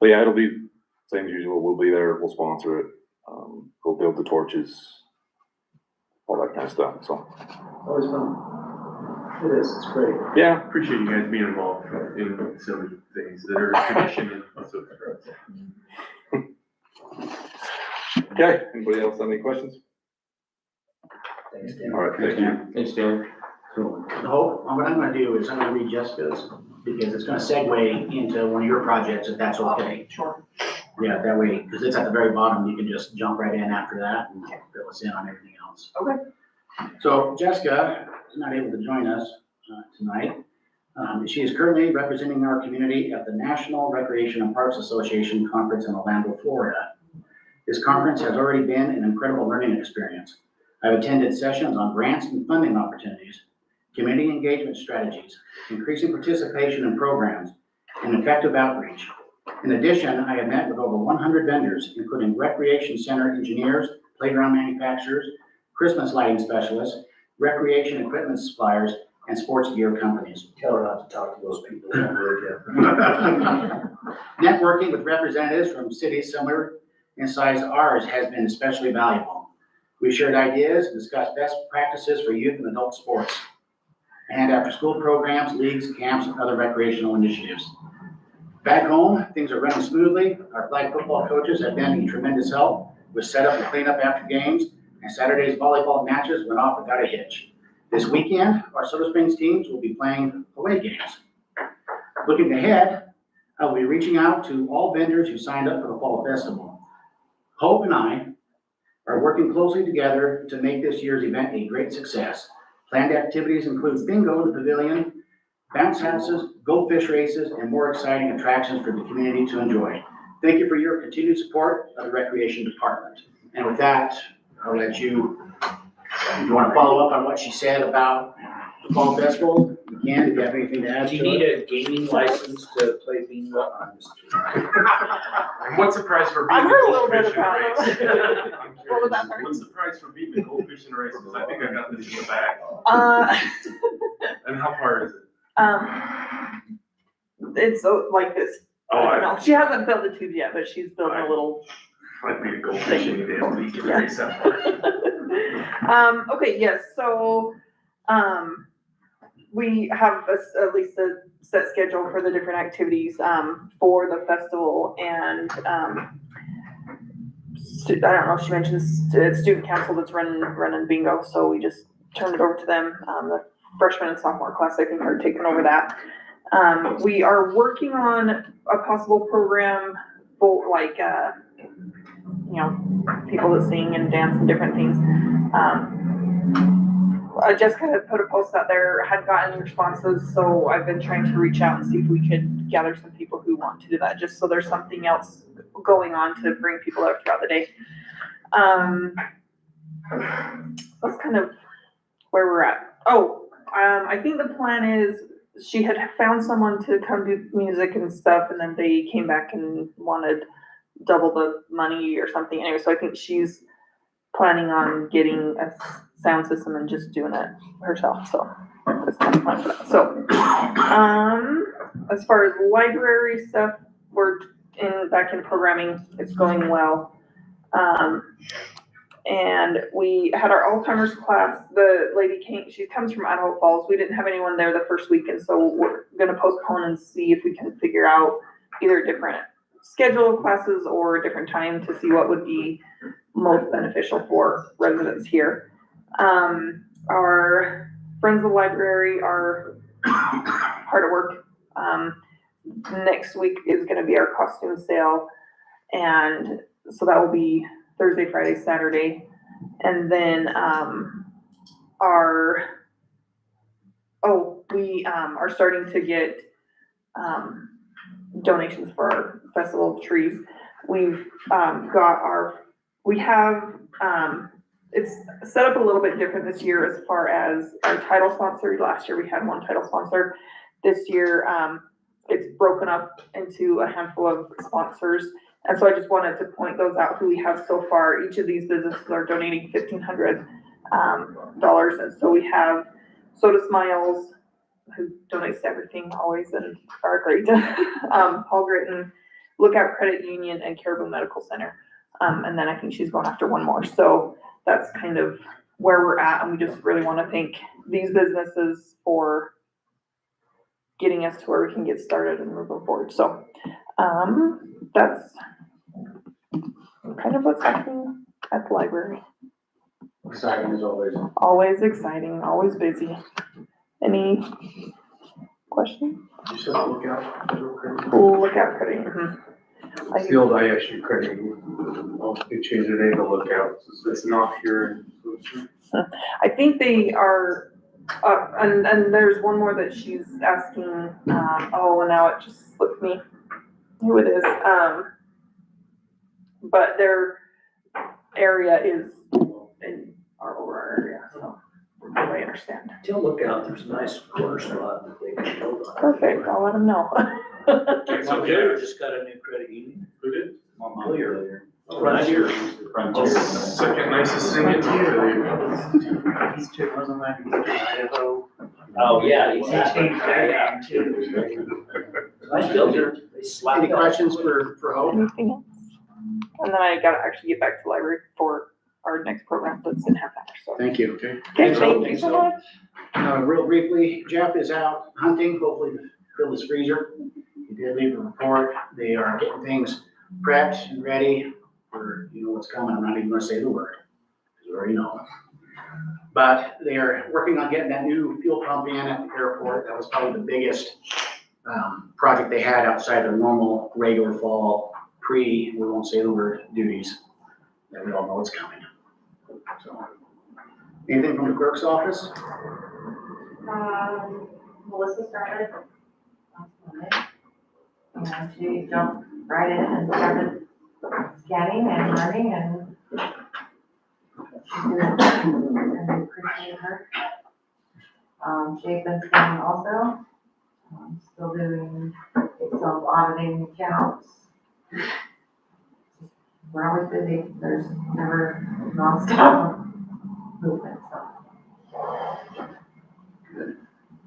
But yeah, it'll be same as usual. We'll be there. We'll sponsor it. We'll build the torches, all that kind of stuff, so. Always fun. It is, it's great. Yeah. Appreciate you guys being involved in so many things that are tradition and also. Okay, anybody else have any questions? Thanks, Dan. All right, thank you. Thanks, Dan. So, what I'm gonna do is I'm gonna read Jessica's, because it's gonna segue into one of your projects, if that's okay. Sure. Yeah, that way, because it's at the very bottom, you can just jump right in after that and fill us in on everything else. Okay. So Jessica is not able to join us tonight. She is currently representing our community at the National Recreation and Parks Association Conference in Orlando, Florida. This conference has already been an incredible learning experience. I've attended sessions on grants and funding opportunities, community engagement strategies, increasing participation in programs, and effective outreach. In addition, I have met with over 100 vendors, including recreation center engineers, playground manufacturers, Christmas lighting specialists, recreation equipment suppliers, and sports gear companies. Tell her not to talk to those people. They don't really get. Networking with representatives from cities similar in size to ours has been especially valuable. We shared ideas and discussed best practices for youth and adult sports, and after-school programs, leagues, camps, and other recreational initiatives. Back home, things are running smoothly. Our flag football coaches have been a tremendous help with setup and cleanup after games, and Saturday's volleyball matches went off without a hitch. This weekend, our Soda Springs teams will be playing away games. Looking ahead, I will be reaching out to all vendors who signed up for the Fall Festival. Hope and I are working closely together to make this year's event a great success. Planned activities include bingo in the pavilion, bounce houses, goldfish races, and more exciting attractions for the community to enjoy. Thank you for your continued support of the Recreation Department. And with that, I'll let you, if you want to follow up on what she said about the Fall Festival, you can, if you have anything to add Do to you need it. a gaming license to play bingo? I'm just kidding. What's the price for I've beating heard a the little bit goldfish in a about race? it. I'm What was that, curious. sorry? What's the price for beating the goldfish in a race? Because I think I got this in the bag. And how far is it? It's like this. Oh, I don't know. She hasn't built the tube yet, but she's building a little. I'd beat a goldfish any day of the week in a Yeah. race that far. Okay, yes, so, we have at least a set schedule for the different activities, for the festival and, I don't know if she mentions, student council that's running bingo, so we just turned it over to them. The freshman and sophomore class, I think, are taking over that. We are working on a possible program for like, people that sing and dance and different things. I just kind of put a post out there, had gotten responses, so I've been trying to reach out and see if we could gather some people who want to do that, just so there's something else going on to bring people out throughout the day. That's kind of where we're at. I think the plan is she had found someone to come do music and stuff, and then they came back and wanted double the money or something. Anyway, so I think she's planning on getting a sound system and just doing it herself. So that's kind of plan for that. So, as far as library stuff, we're back in programming. It's going well. And we had our Alzheimer's class. The lady came, she comes from Idaho Falls. We didn't have anyone there the first weekend, so we're gonna postpone and see if we can figure out either different schedule of classes or a different time to see what would be most beneficial for residents here. Our friends of the library are hard at work. Next week is gonna be our costume sale, and so that will be Thursday, Friday, Saturday. And then, we are starting to get, donations for our festival of trees. We've, it's set up a little bit different this year as far as our title sponsor. Last year we had one title sponsor. This year, it's broken up into a handful of sponsors. And so I just wanted to point those out who we have so far. Each of these businesses are donating $1,500. And so we have Soda Smiles, who donates to everything always and are great. Paul Gritton, Lookout Credit Union, and Caribou Medical Center. And then I think she's going after one more. So that's kind of where we're at. And we just really want to thank these businesses for getting us to where we can get started and moving forward. So that's kind of what's happening at the library. Exciting as always. Always exciting, always busy. Any questions? You said lookout. Lookout credit. It's the old ISU credit. They changed their name to Lookout. It's not here. I think they are, and there's one more that she's asking, and now it just slipped me who it is. But their area is in our area, so I understand. Tell Lookout, there's a nice corner spot that they can build on. Perfect, I'll let them know. Montpelier just got a new credit union. Who did? Montpelier. Frontier. Second nicest thing in here. East Chick wasn't like Idaho. Oh, yeah, They exactly. changed their name too. Nice building. They slapped Any that. questions for Hope? Anything else? And then I gotta actually get back to the library for our next program that's in half hour, so. Thank you. Okay, Thanks, Hope. thank you so much. Real briefly, Jeff is out hunting, hopefully to fill his freezer. He did leave a report. They are getting things prepped and ready for, what's coming. I'm not even gonna say the word, because we already know. But they are working on getting that new fuel pump in at the airport. That was probably the biggest project they had outside their normal regular fall we won't say the word, duties. That we all know it's coming. So, anything from the clerk's office? Melissa started last Monday. And she jumped right in and started scanning and learning and she's doing it. And we appreciate her. She's been scanning also. Still doing some auditing accounts. We're always busy. There's never nonstop movement, so.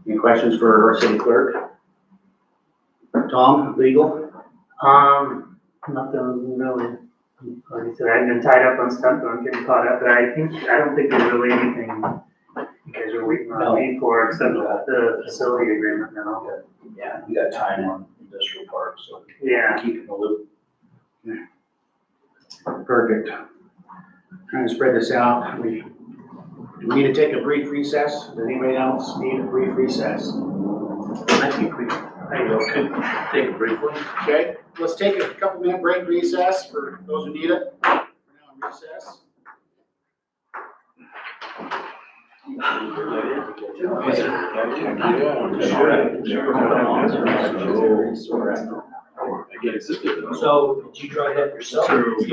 Any questions for our city clerk? Tom, legal? Nothing really. Like I said, I've been tied up on stuff, but I'm getting caught up, but I don't think there's really anything you guys are waiting on me for, except the facility agreement now. Yeah, we got time on industrial park, so. Yeah. Keep in the loop. Perfect. Trying to spread this out. Do we need to take a brief recess? Does anybody else need a brief recess? I think we could take a brief one. Okay, let's take a couple minute break recess for those who need it. We're now in recess. So, did you try that yourself? True, I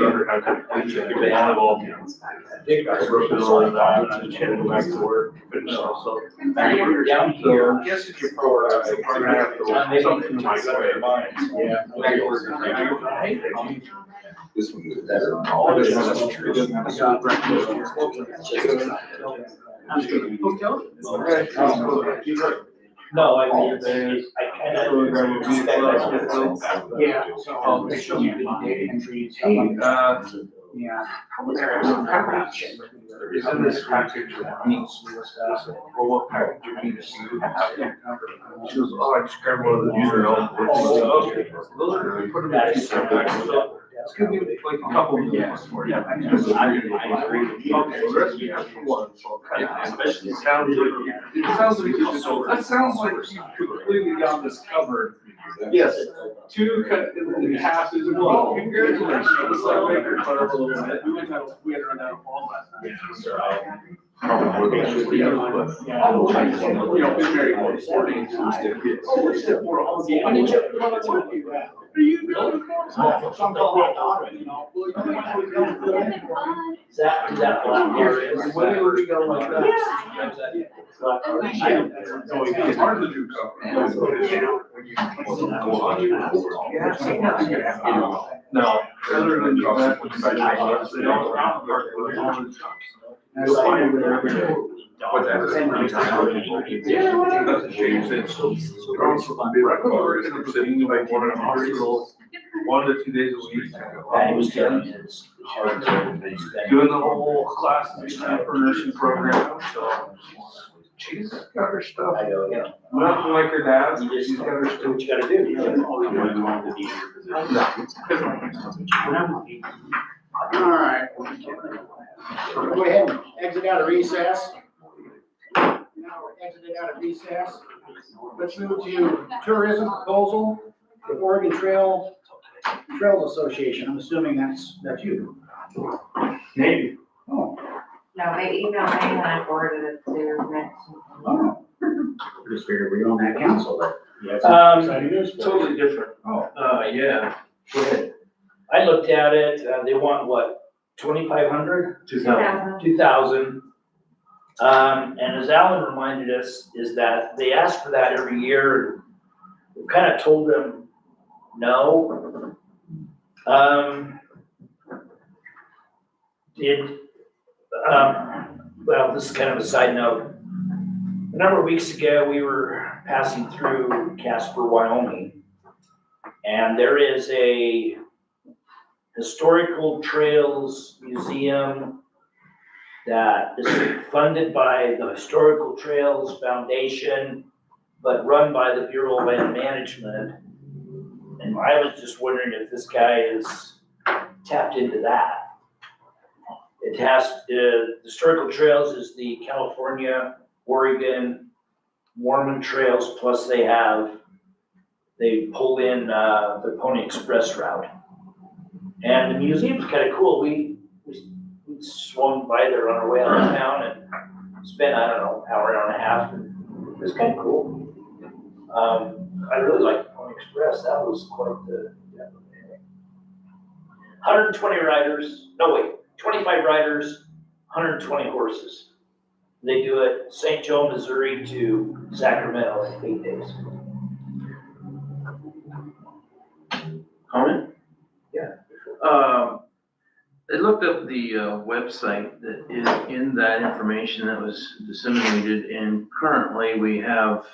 wrote it all down and I just had to go back to work, finish also. Down here. Guess it's your part, I'm gonna have to, something to my way. Yeah. This one is It doesn't have a stop No, I mean, I kind of. Yeah, so I'll make sure you can date entries. Yeah. Is in this package, roll up package you need to see. She goes, oh, I just grabbed one of the user notes. Those are, put them in. It's gonna be like a couple of minutes for you. Okay, so the rest of you have for one, so kind of, it sounds like you just, that sounds like you completely got this covered. Yes, two cut in half is one. Congratulations. It's like maker cut up a little bit. We had run out of ball last night. Probably more than been married for 40 years. Oh, we're still for all the. I mean, are you really? Some call my daughter, Is that black area? Whenever we go like that. It's hard to do no, other than that, they don't. You'll find it there. But that's a shame. We're gonna put in like one of the hospitals, 1 to 2 days a week. I was telling you, it's hard to. Doing the whole class for nursing program, so. She's got her stuff. I go, yeah. Nothing like her dad. You just She's got her do stuff. what you gotta do. You know, all you want to be in your position. All right. Go ahead and exit out of recess. Now we're exited out of recess. Let's move to tourism proposal, the Oregon Trails Association. I'm assuming that's you. Maybe. Oh. No, they emailed me and I forwarded it to Mitch. Oh. Just figured we're on that council, but you had some exciting news. Totally different. Oh. Yeah, go ahead. I looked at it, they want what, 2,500? 2,000. And as Alan reminded us, is that they ask for that every year, and we've kind of told them no. Well, this is kind of a side note. A number of weeks ago, we were passing through Casper, Wyoming, and there is a historical trails museum that is funded by the Historical Trails Foundation, but run by the Bureau of Land Management. And I was just wondering if this guy is tapped into that. It has, Historical Trails is the California, Oregon, Mormon trails, plus they pull in, the Pony Express route. And the museum's kind of cool. We swung by there on our way out of town and spent, I don't know, hour and a half, and it was kind of cool. I really liked the Pony Express. That was quite the, 120 riders, 25 riders, 120 horses. They do it St. Joe, Missouri to Sacramento in 8 days. Comment? Yeah. I looked up the website that is in that information that was disseminated, and currently we have,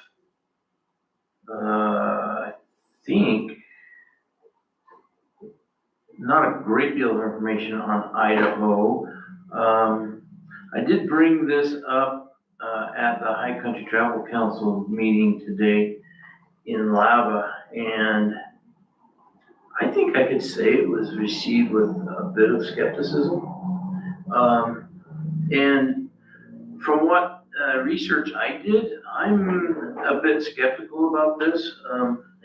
I think, not a great deal of information on Idaho. I did bring this up at the High Country Travel Council meeting today in Lava, and I think I could say it was received with a bit of skepticism. And from what research I did, I'm a bit skeptical about this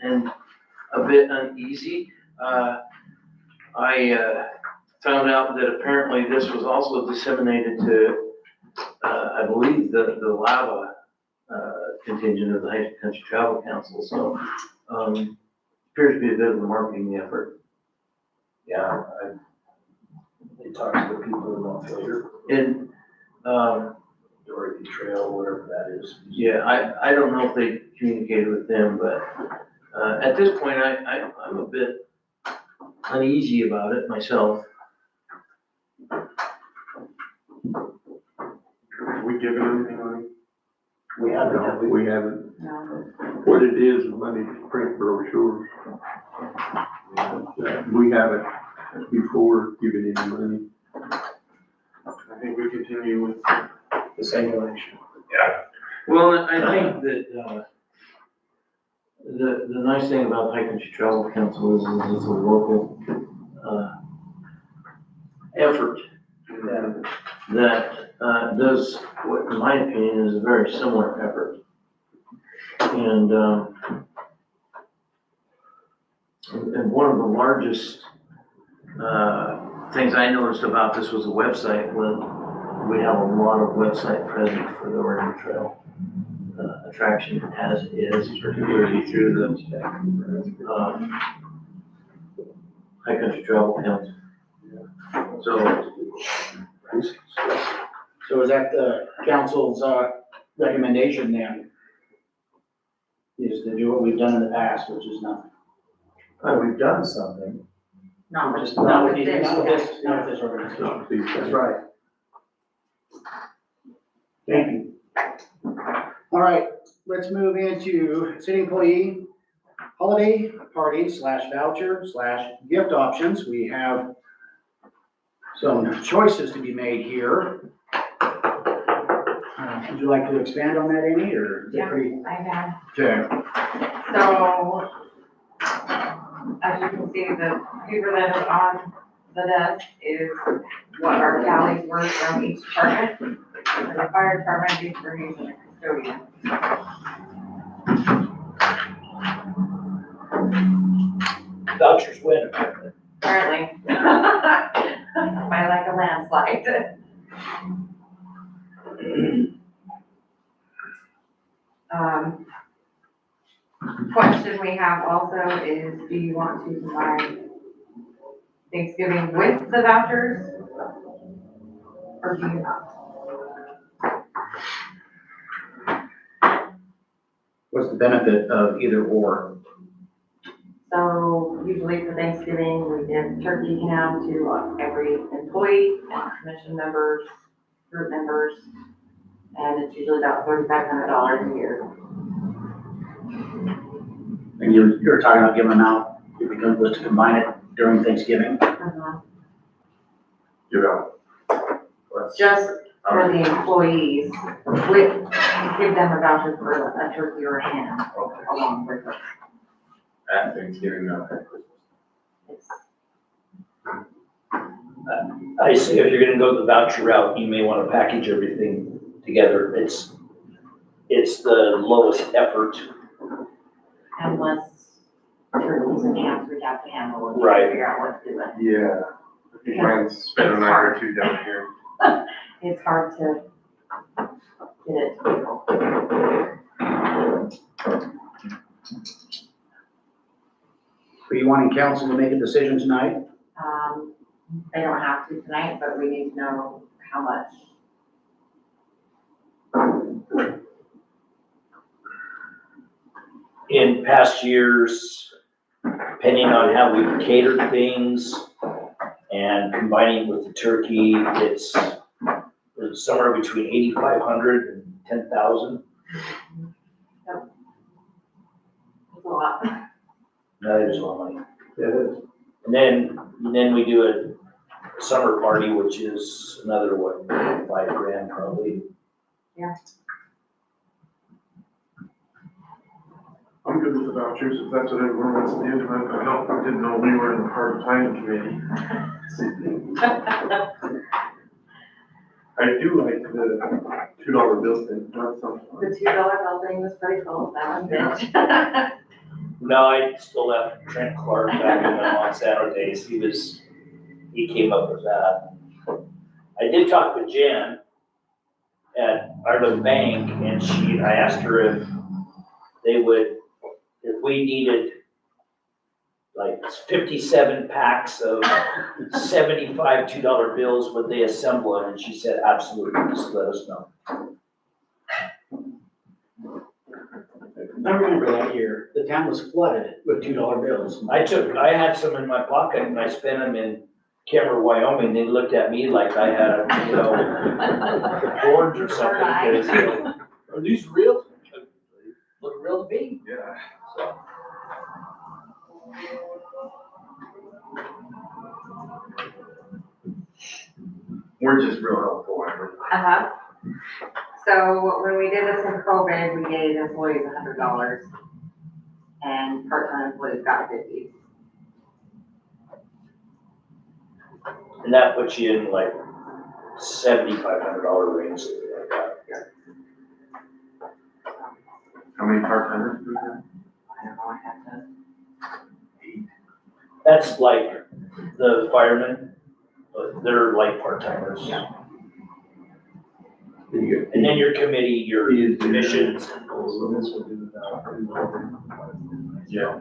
and a bit uneasy. I found out that apparently this was also disseminated to, I believe, the Lava contingent of the High Country Travel Council. So appears to be a bit of a marketing effort. Yeah, they talked to the people in Montpelier, And Dorothy Trail, wherever that is. yeah, I don't know if they communicated with them, but at this point, I'm a bit uneasy about it myself. Have we given anything money? We haven't, have we? We haven't. No. What it is money to print brochures. We haven't before given any money. I think we continue with The simulation. Well, I think that the nice thing about High Country Travel Council is it's a local effort that does what, in my opinion, is a very similar effort. And one of the largest things I noticed about this was the website. When we have a lot of website presence for the Oregon Trail attraction as is, particularly through the High Country Travel Council. So is that the council's, recommendation then? Is to do what we've done in the past, which is nothing? We've done something. No, Just Not with with these, this, not with this organization. Not these That's things. right. Thank you. All right, let's move into city employee holiday party / voucher / gift options. We have some choices to be made here. Would you like to expand on that, Amy, or is it Yeah. pretty? I have. Okay. So, as you can see, the paper that is on the desk is what our tallies were from each department. For the fire department, each for using a custodian. Vouchers win. Apparently. By like a landslide. Question we have also is, do you want to combine Thanksgiving with the vouchers? Or do you not? What's the benefit of either or? So usually for Thanksgiving, we give turkey ham to every employee, and commission members, group members, and it's usually about $3,500 a year. And you're talking about giving them out, if we could, was to combine it during Thanksgiving. Just for the employees, we give them a voucher for a turkey or a ham along with it. At Thanksgiving, not at Christmas. I say if you're gonna go the voucher route, you may wanna package everything together. It's the lowest effort. And less turkeys and hams we have to handle and Right. figure out what to do with. Yeah. I think mine's spent a night or two down here. It's hard to get it to people. Are you wanting council to make a decision tonight? They don't have to tonight, but we need to know how much. In past years, depending on how we've catered things and combining with the turkey, it's somewhere between 8,500 and 10,000. It's a lot. That is a lot of money. Yeah, it is. And then we do a summer party, which is another, what, $5,000 probably. Yeah. I'm good with the vouchers, if that's what everyone wants to do, I didn't know we were in the part-time committee. I do like the $2 bill thing, that's something. The $2 bill thing was pretty cool, that was good. No, I still left Trent Clark back in the Monsanto days. He came up with that. I did talk with Jen at Arlo Bank, and I asked her if we needed like 57 packs of 75 $2 bills, would they assemble it? And she said, absolutely, just let us know. I remember that year, the town was flooded with $2 bills. I had some in my pocket and I spent them in Cameron, Wyoming. They looked at me like I had a orange or something. Because, are these real? Look real to me. Yeah. So. We're just real helpful, Uh-huh. So when we did this in COVID, we gave employees $100 and part-time employees got 50. And that puts you in like $7,500 range, something like that. How many part-timers do we have? I don't know, I have to. That's like the firemen, they're like part-timers. Yeah. And then your committee, your commissions. Yeah.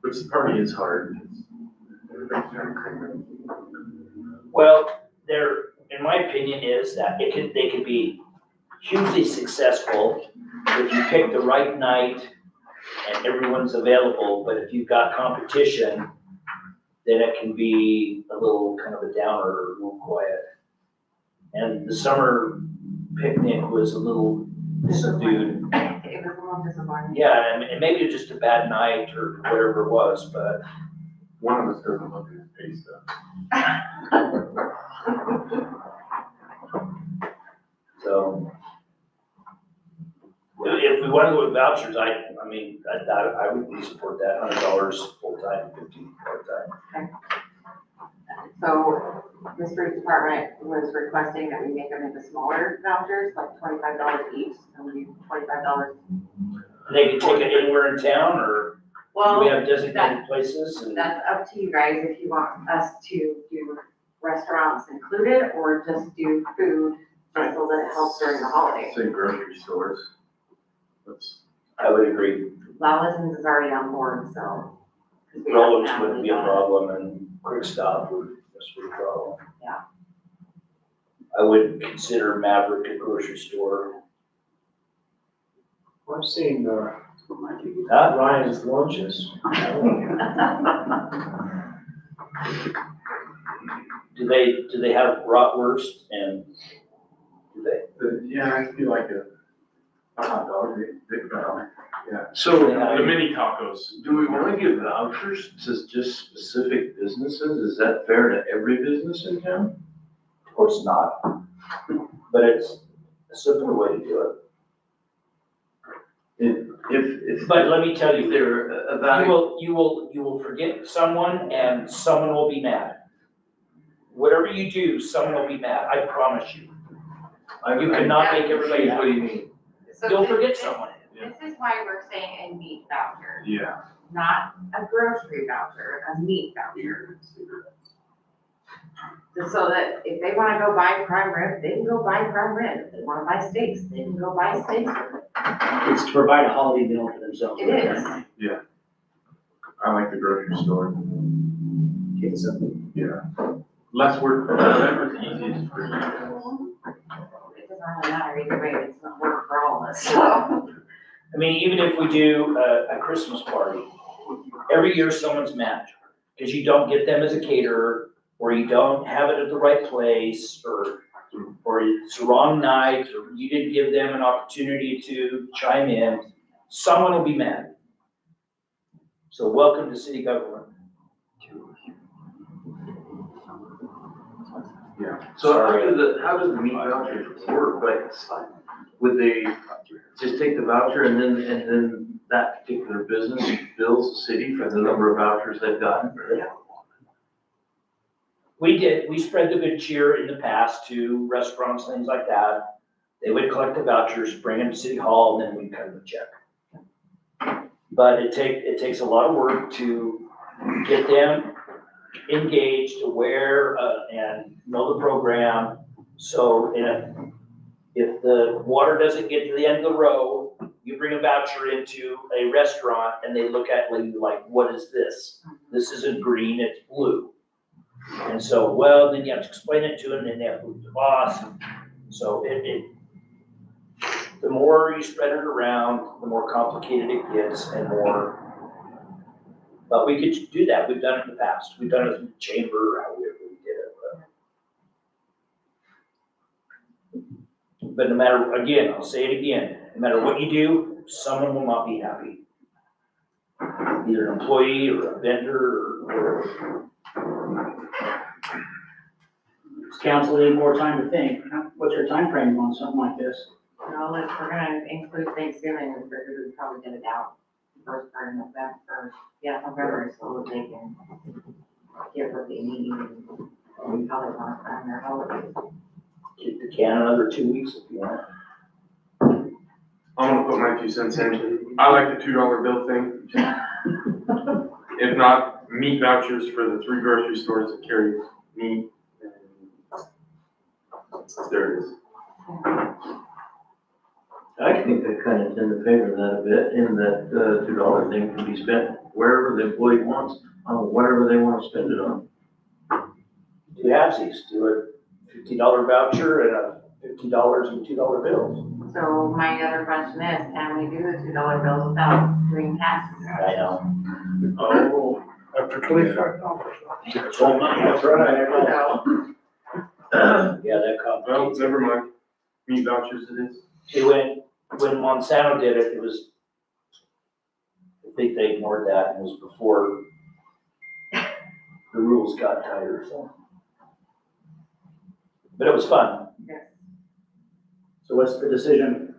Which the party is hard. Everybody's trying to cram it. Well, in my opinion, is that they could be hugely successful if you pick the right night and everyone's available, but if you've got competition, then it can be a little kind of a downer or a little quiet. And the summer picnic was a little subdued. It was a little disappointing. Yeah, and maybe it was just a bad night or whatever it was, but. One of us doesn't look at his pay stuff. So. If we want to go with vouchers, I would support that, $100 full-time, $50 part-time. So the street department was requesting that we make them into smaller vouchers, like $25 each, so we do $25. They can take it anywhere in town, or do Well, we have designated places? And that's up to you guys if you want us to do restaurants included or just do food, just so that it helps during the holidays. Say grocery stores. I would agree. Lawson's is already on board, so. 'cause we Rollins haven't wouldn't be a done it. problem, and Quick Stop would just be a problem. Yeah. I would consider Maverick a grocery store. I've seen, Ryan's lunches. Do they have bratwurst and do they? Yeah, I feel like a hot dog, big dog. So the mini tacos. Do we wanna give vouchers to just specific businesses? Is that fair to every business in town? Of course not. But it's a simpler way to do it. If But let me tell you, they're about. you will forget someone and someone will be mad. Whatever you do, someone will be mad, I promise you. You cannot make everybody What do happy. you mean? So You'll this- forget this- someone. This is why we're saying a meat voucher, Yeah. not a grocery voucher, a meat voucher. Just so that if they wanna go buy prime rib, they can go buy prime rib. If they wanna buy steaks, they can go buy steaks. It's to provide a holiday meal for themselves. It is. I like the grocery store. Keep it simple. Yeah. Less work, whatever's easiest for you. It doesn't really matter either way, it's not work for all of us, so. I mean, even if we do a Christmas party, every year someone's mad, because you don't get them as a caterer, or you don't have it at the right place, or it's the wrong night, or you didn't give them an opportunity to chime in, someone will be mad. So welcome to city government. So how do the meat vouchers work? Like, would they just take the voucher and then that particular business bills the city for the number of vouchers they've gotten? We spread the good cheer in the past to restaurants, things like that. They would collect the vouchers, bring them to City Hall, and then we'd cut them a check. But it takes a lot of work to get them engaged, aware, and know the program. So if the water doesn't get to the end of the row, you bring a voucher into a restaurant and they look at you like, what is this? This isn't green, it's blue. And so, well, then you have to explain it to them, and then they have to move the boss. So the more you spread it around, the more complicated it gets and more. But we could do that. We've done it in the past. We've done it in the chamber, however we did it. But no matter, again, I'll say it again, no matter what you do, someone will not be happy. Either an employee or a vendor or Does council need more time to think? What's your time frame on something like this? No, if we're gonna include Thanksgiving, we figured we'd probably get it out the first part of November, or, November, so that they can get what they need. And we probably want to plan their holidays. kick the can another 2 weeks if you want. I'm gonna put my 2 cents in. I like the $2 bill thing. If not, meat vouchers for the 3 grocery stores that carry meat. There it is. I think I kind of tend to favor that a bit, in that $2 thing can be spent wherever the employee wants, on whatever they want to spend it on. Do halvesies, do a $50 voucher and a $50 and $2 bills. So my other question is, can we do the $2 bills without doing taxes? I know. Oh, after $25. That's right. That's right. Yeah, that Well, complicates. never mind. Meat vouchers it is. See, when Monsanto did it, it was, I think they ignored that, and it was before the rules got tighter, so. But it was fun. So what's the decision?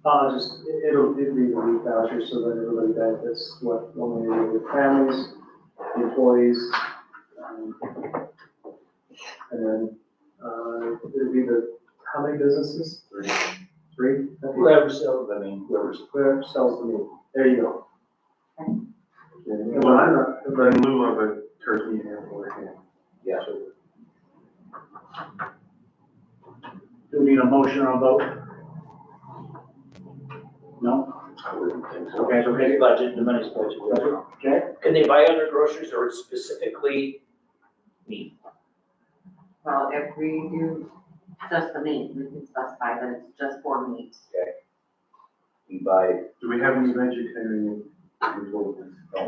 It'll be the week voucher so that everybody benefits, what, one way or the families, the employees. And then, it'll be how many businesses? Three? Whoever sells, whoever's. Whoever sells the meat. There you go. And in lieu of a turkey and/or ham. Yeah. Do we need a motion or a vote? No? I wouldn't think so. Okay, so maybe- Budget, the money's budgeted. Okay. Can they buy other groceries or specifically meat? Well, if we do just the meat, we can specify that it's just for meat. You buy, Do we have any vegetarian? oh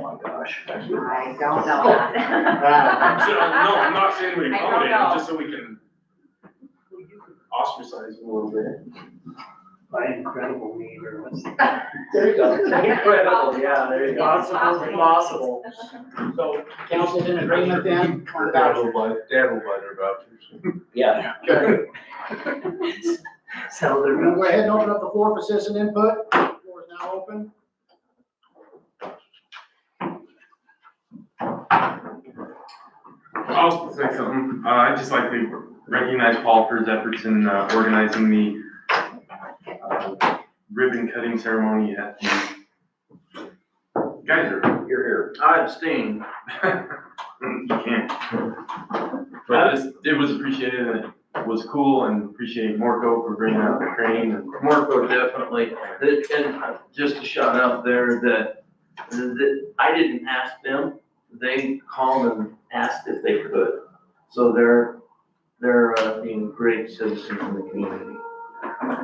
my gosh. I don't know that. No, I'm not saying we I don't accommodate know. them, just so we can ostracize them a little bit. By incredible meat or what's. There you go. Incredible, yeah, there you go. Impossible. So council's in agreement then on vouchers? Dabble butter vouchers. Yeah. Okay. Sell We're their. gonna go ahead and open up the floor for citizen input. Floor is now open. I'll say something. I'd just like to recognize Paul for his efforts in organizing the ribbon cutting ceremony at the. Guys are, You're here. I abstain. you can't. But it was appreciated and it was cool, and appreciate Morco for bringing out the crane and. Morco, definitely. And just a shout out there that I didn't ask them. They called and asked if they could. So they're being great citizens in the community.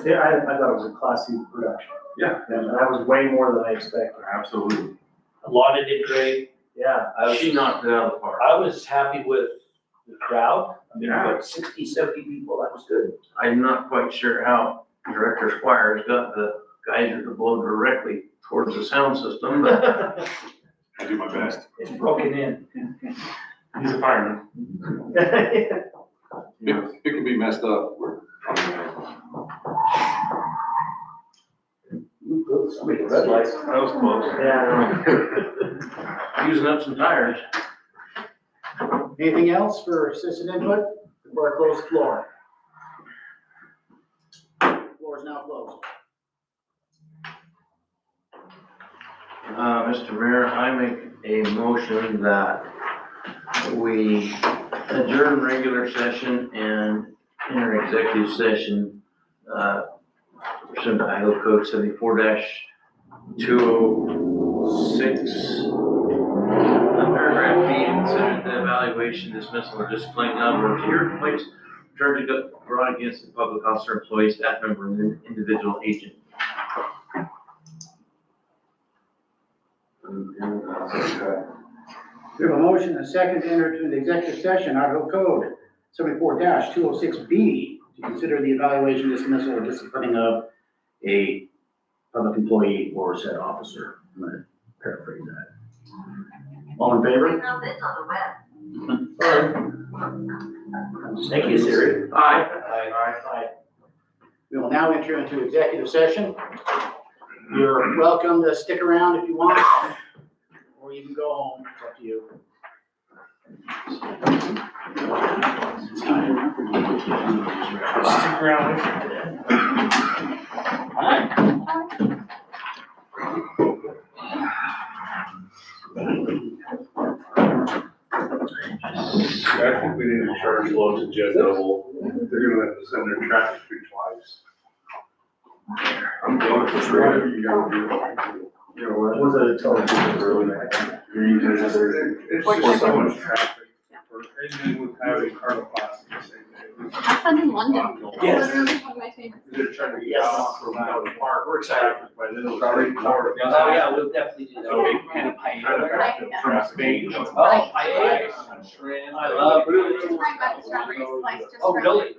Yeah, I thought it was a classy production. Yeah. And that was way more than I expected. Absolutely. Alana did great. Yeah. She knocked it out of the park. I was happy with the crowd. I mean, Yeah. what, 60, 70 people, that was good. I'm not quite sure how Director Squires got the geyser to blow directly towards the sound system, but I do my best. It's broken in. He's a fireman. It can be messed up. Somebody red lights. That was close. Yeah. using up some tires. Anything else for citizen input before I close the floor? Floor is now closed. Mr. Mayor, I make a motion that we adjourn regular session and enter executive session, pursuant to Idaho Code 74-206. Paragraph B, to consider the evaluation, dismissal, or discipline of or here complaints charged brought against the public officer, employee, staff member, and individual agent. We have a motion and a second to enter into the executive session, Idaho Code 74-206B, to consider the evaluation, dismissal, or disciplining of a public employee or said officer. I'm gonna paraphrase that. All in favor? found this on the web. Thank you, Siri. Aye. We will now enter into executive session. You're welcome to stick around if you want, or you can go home, it's up to you. Stick around. I think we need to charge loads of jet double. They're gonna have to send their traffic through twice. I'm going for whatever you gotta do. You know, what was it, tell them earlier? You're using another, it's just so much traffic. And then with having Carla class the same day. I'm in London. Yes. Literally one of my favorites. They're trying to get Yes. out from out of the park. We're excited. By then it'll already more. Oh, yeah, we'll definitely do So we that. kind of try to back up traffic. Oh, I love. Just bring back the strawberry slice just Oh, for really? you.